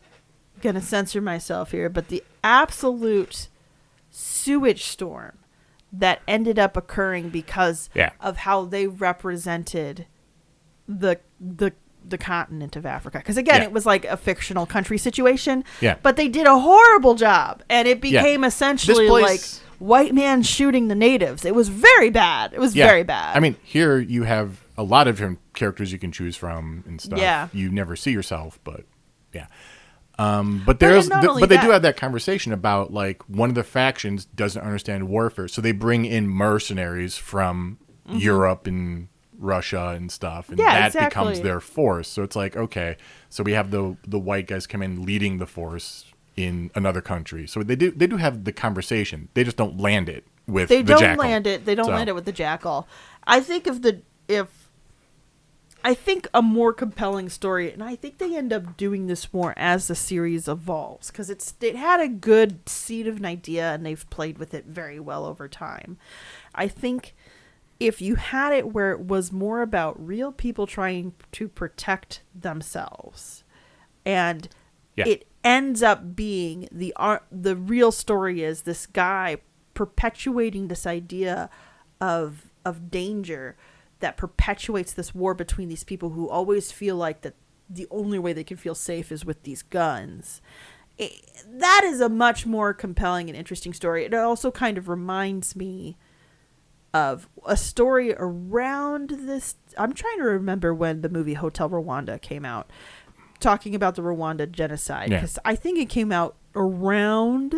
gonna censor myself here, but the absolute sewage storm that ended up occurring because of how they represented the continent of Africa. Because again, it was like a fictional country situation. Yeah. But they did a horrible job, and it became essentially like white man shooting the natives. It was very bad. It was very bad. I mean, here you have a lot of different characters you can choose from and stuff. Yeah. You never see yourself, but yeah. But they do have that conversation about like one of the factions doesn't understand warfare, so they bring in mercenaries from Europe and Russia and stuff, and that becomes their force. So it's like, okay, so we have the white guys come in leading the force in another country. So they do have the conversation. They just don't land it with the Jackal. They don't land it with the Jackal. I think I think a more compelling story, and I think they end up doing this more as the series evolves, because it had a good seed of an idea, and they've played with it very well over time. I think if you had it where it was more about real people trying to protect themselves, and it ends up being the real story is this guy perpetuating this idea of danger that perpetuates this war between these people who always feel like that the only way they can feel safe is with these guns. That is a much more compelling and interesting story. It also kind of reminds me of a story around this. I'm trying to remember when the movie Hotel Rwanda came out, talking about the Rwanda genocide, because I think it came out around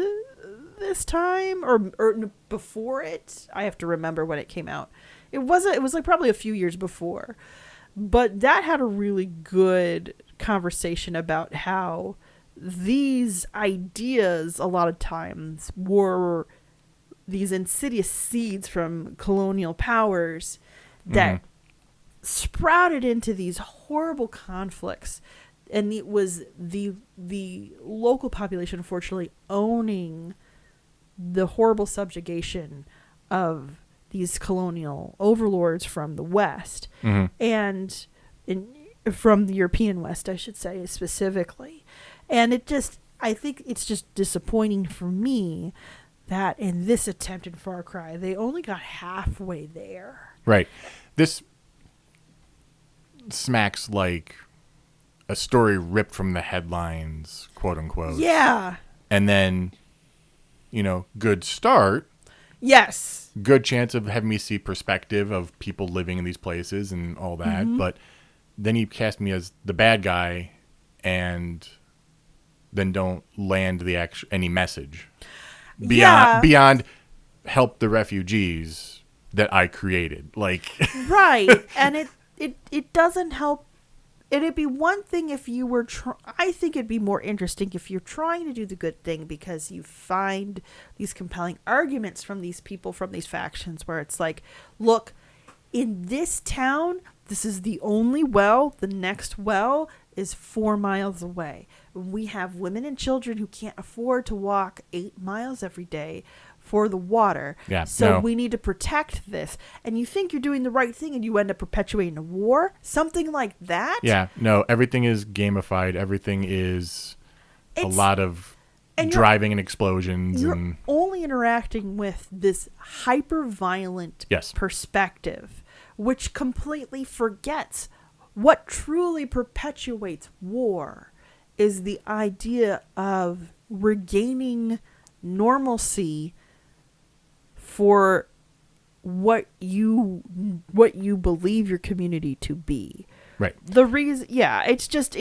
this time or before it. I have to remember when it came out. It was like probably a few years before, but that had a really good conversation about how these ideas a lot of times were these insidious seeds from colonial powers that sprouted into these horrible conflicts. And it was the local population, unfortunately, owning the horrible subjugation of these colonial overlords from the West and from the European West, I should say, specifically. And I think it's just disappointing for me that in this attempt in Far Cry, they only got halfway there. Right. This smacks like a story ripped from the headlines, quote unquote. Yeah. And then, good start. Yes. Good chance of having me see perspective of people living in these places and all that. But then you cast me as the bad guy and then don't land any message beyond help the refugees that I created. Like right. And it doesn't help. It'd be one thing if you were I think it'd be more interesting if you're trying to do the good thing because you find these compelling arguments from these people, from these factions, where it's like, look, in this town, this is the only well. The next well is 4 miles away. We have women and children who can't afford to walk 8 miles every day for the water. Yeah, so we need to protect this. And you think you're doing the right thing and you end up perpetuating a war? Something like that? Yeah. No, everything is gamified. Everything is a lot of driving and explosions. You're only interacting with this hyper-violent perspective, which completely forgets what truly perpetuates war is the idea of regaining normalcy for what you believe your community to be. Right. The reason, it's just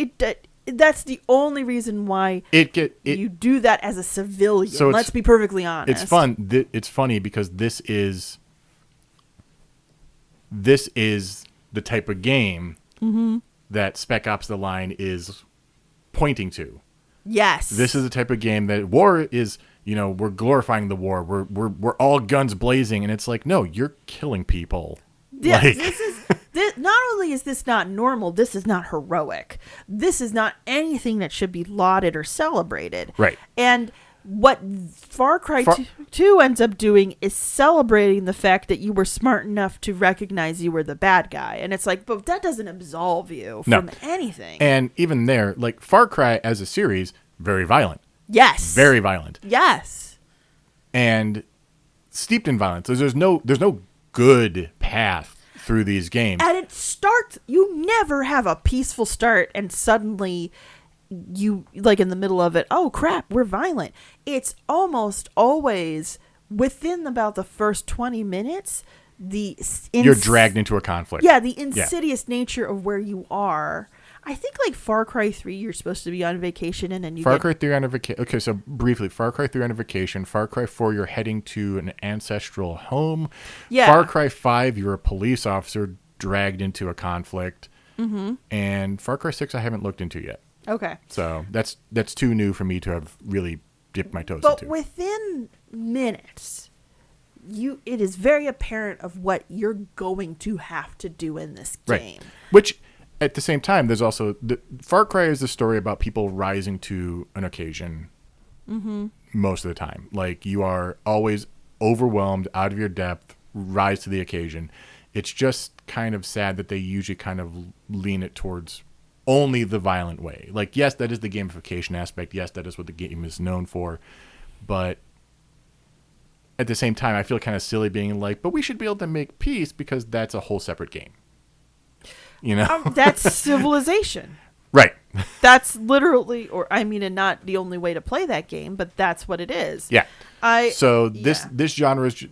that's the only reason why you do that as a civilian. So let's be perfectly honest. It's fun. It's funny because this is the type of game that Spec Ops: The Line is pointing to. Yes. This is the type of game that war is. We're glorifying the war. We're all guns blazing, and it's like, no, you're killing people. Yes, this not only is this not normal, this is not heroic. This is not anything that should be lauded or celebrated. Right. And What Far Cry 2 ends up doing is celebrating the fact that you were smart enough to recognize you were the bad guy. And it's like, but that doesn't absolve you from anything. And even there, like Far Cry as a series, very violent. Yes. Very violent. Yes. And steeped in violence. There's no good path through these games. And it starts, you never have a peaceful start and suddenly you, like in the middle of it, oh crap, we're violent. It's almost always within about the first 20 minutes, you're dragged into a conflict. Yeah, the insidious nature of where you are. I think like Far Cry 3, you're supposed to be on vacation and then you Far Cry 3 on a vacation. Okay, so briefly, Far Cry 3 on a vacation. Far Cry 4, you're heading to an ancestral home. Yeah. Far Cry 5, you're a police officer dragged into a conflict. Mm-hmm. And Far Cry 6, I haven't looked into yet. Okay. So that's too new for me to have really dipped my toes But into. within minutes, it is very apparent of what you're going to have to do in this game. Right. Which, at the same time, there's also... Far Cry is the story about people rising to an occasion most of the time. Like, you are always overwhelmed, out of your depth, rise to the occasion. It's just kind of sad that they usually kind of lean it towards only the violent way. Like, yes, that is the gamification aspect. Yes, that is what the game is known for. But at the same time, I feel kind of silly being like, but we should be able to make peace because that's a whole separate game. You know? That's civilization. Right. That's literally, and not the only way to play that game, but that's what it is. Yeah. This genre is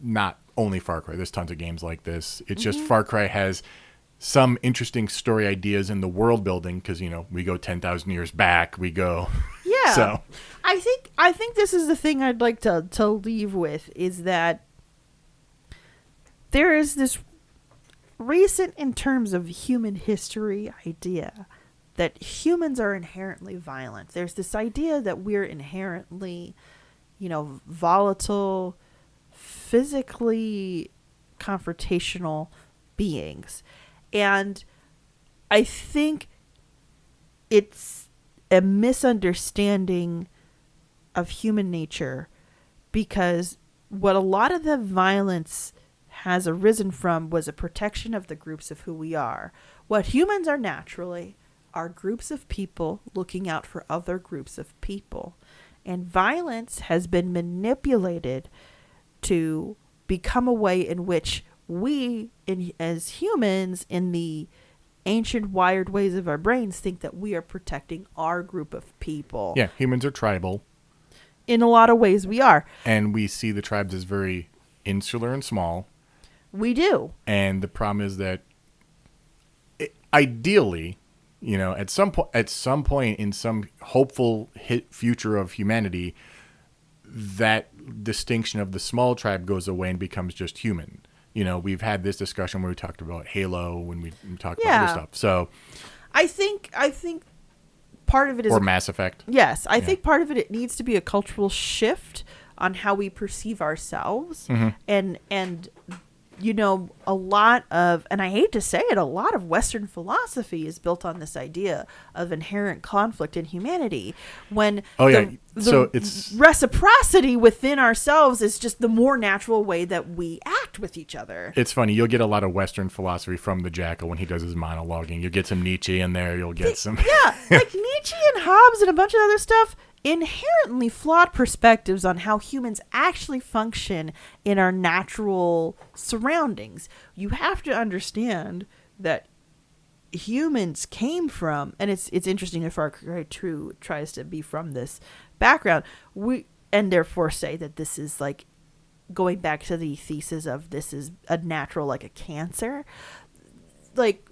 not only Far Cry. There's tons of games like this. It's just Far Cry has some interesting story ideas in the world building because, we go 10,000 years back. We go. Yeah. So I think this is the thing I'd like to leave with is that there is this recent in terms of human history idea that humans are inherently violent. There's this idea that we're inherently, volatile, physically confrontational beings. And I think it's a misunderstanding of human nature because what a lot of the violence has arisen from was a protection of the groups of who we are. What humans are naturally are groups of people looking out for other groups of people. And violence has been manipulated to become a way in which we, as humans, in the ancient wired ways of our brains, think that we are protecting our group of people. Yeah, humans are tribal. In a lot of ways we are. And we see the tribes as very insular and small. We do. And the problem is that ideally, at some point in some hopeful future of humanity, that distinction of the small tribe goes away and becomes just human. We've had this discussion where we talked about Halo when we talked about this stuff. So I think part of it is Mass Effect. Yes, I think part of it needs to be a cultural shift on how we perceive ourselves, and a lot of, and I hate to say it, a lot of Western philosophy is built on this idea of inherent conflict in humanity. When it's reciprocity within ourselves is just the more natural way that we act with each other. It's funny. You'll get a lot of Western philosophy from the Jackal when he does his monologuing. You'll get some Nietzsche in there. You'll get some... Yeah, like Nietzsche and Hobbes and a bunch of other stuff. Inherently flawed perspectives on how humans actually function in our natural surroundings. You have to understand that humans came from, and it's interesting if Far Cry 2 tries to be from this background, and therefore say that this is like going back to the thesis of this is a natural, like a cancer. Like,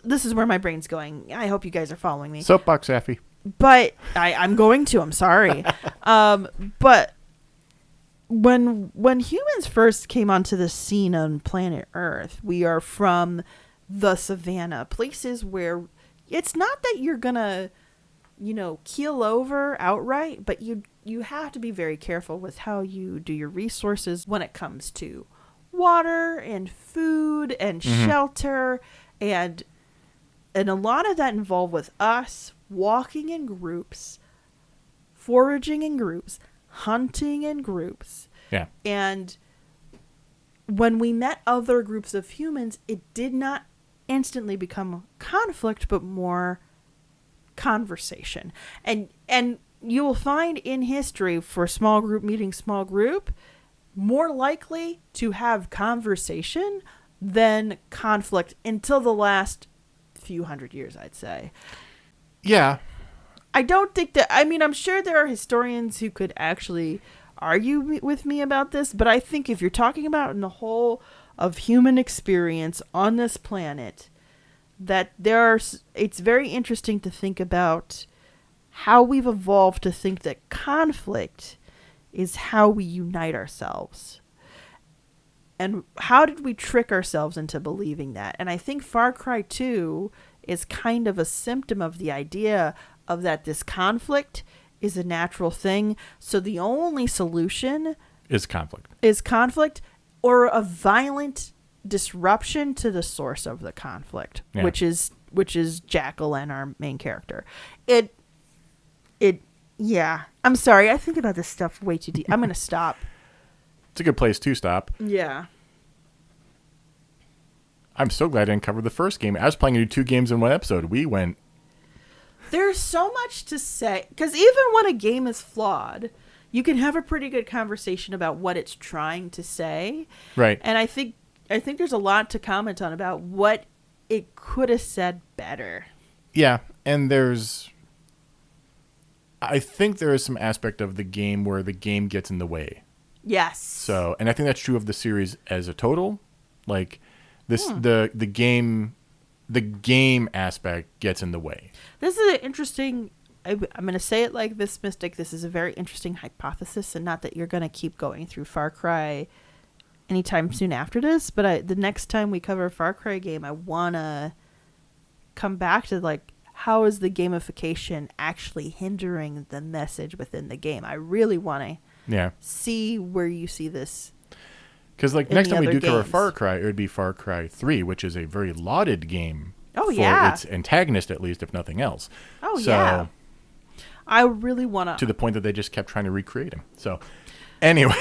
this is where my brain's going. I hope you guys are following me. Soapbox Affy. But I'm going to. I'm sorry. But when humans first came onto the scene on planet Earth, we are from the savannah, places where it's not that you're gonna, keel over outright, but you have to be very careful with how you do your resources when it comes to water and food and shelter and And a lot of that involved with us walking in groups, foraging in groups, hunting in groups. Yeah. And when we met other groups of humans, it did not instantly become conflict, but more conversation. And you will find in history, for small group meeting small group, more likely to have conversation than conflict until the last few hundred years, I'd say. Yeah. I don't think that, I mean, I'm sure there are historians who could actually argue with me about this, but I think if you're talking about in the whole of human experience on this planet, that it's very interesting to think about how we've evolved to think that conflict is how we unite ourselves. And how did we trick ourselves into believing that? And I think Far Cry 2 is kind of a symptom of the idea of that this conflict is a natural thing. So the only solution Is conflict. Or a violent disruption to the source of the conflict, Yeah. which is Jackal and our main character. Yeah. I'm sorry. I think about this stuff way too deep. I'm going to stop. It's a good place to stop. Yeah. I'm so glad I didn't cover the first game. I was planning to do 2 games in one episode. We went... There's so much to say. Because even when a game is flawed, you can have a pretty good conversation about what it's trying to say. Right. And I think there's a lot to comment on about what it could have said better. Yeah, and I think there is some aspect of the game where the game gets in the way. Yes. So, and I think that's true of the series as a total. Like this, the game aspect gets in the way. This is an interesting. I'm going to say it like this, Mystic. This is a very interesting hypothesis, and not that you're going to keep going through Far Cry anytime soon after this. But the next time we cover a Far Cry game, I want to come back to like, how is the gamification actually hindering the message within the game? I really want to. Yeah. See where you see this. Because like next time we do cover games. Far Cry, it would be Far Cry 3, which is a very lauded game. Oh, for yeah. its antagonist, at least, if nothing else. Oh, yeah. I really want to the point that they just kept trying to recreate him. So, anyway.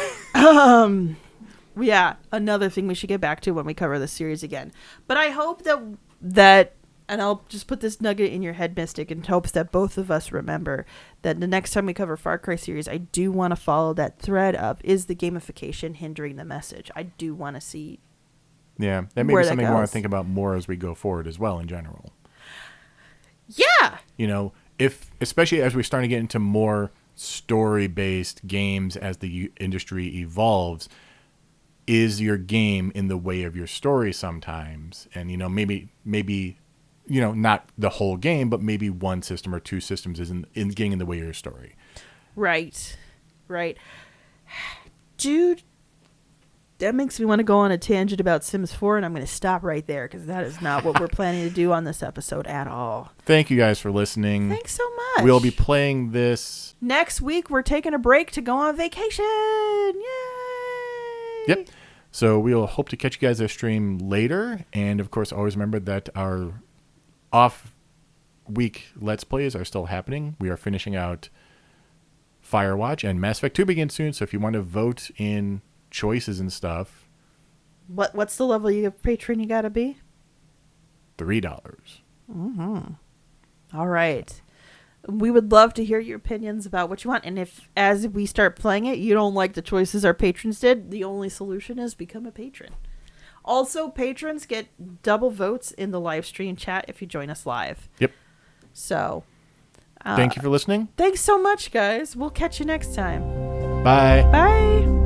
Yeah, another thing we should get back to when we cover this series again. But I hope that and I'll just put this nugget in your head, Mystic, in hopes that both of us remember that the next time we cover Far Cry series, I do want to follow that thread of, is the gamification hindering the message? I do want to see. Yeah, that may be something we want to think about more as we go forward as well in general. Yeah. You know, especially as we're starting to get into more story-based games as the industry evolves, is your game in the way of your story sometimes? And, you know, maybe you know, not the whole game, but maybe one system or 2 systems is in getting in the way of your story. Right. Dude, that makes me want to go on a tangent about Sims 4, and I'm going to stop right there because that is not what we're planning to do on this episode at all. Thank you guys for listening. Thanks so much. We'll be playing this. Next week, we're taking a break to go on vacation. Yay! Yep. So we'll hope to catch you guys at stream later. And, of course, always remember that our off-week Let's Plays are still happening. We are finishing out Firewatch, and Mass Effect 2 begins soon. So if you want to vote in choices and stuff. What's the level of patron you got to be? $3. Mm-hmm. All right. We would love to hear your opinions about what you want. And if, as we start playing it, you don't like the choices our patrons did, the only solution is become a patron. Also, patrons get double votes in the live stream chat if you join us live. Yep. So, thank you for listening. Thanks so much, guys. We'll catch you next time. Bye. Bye.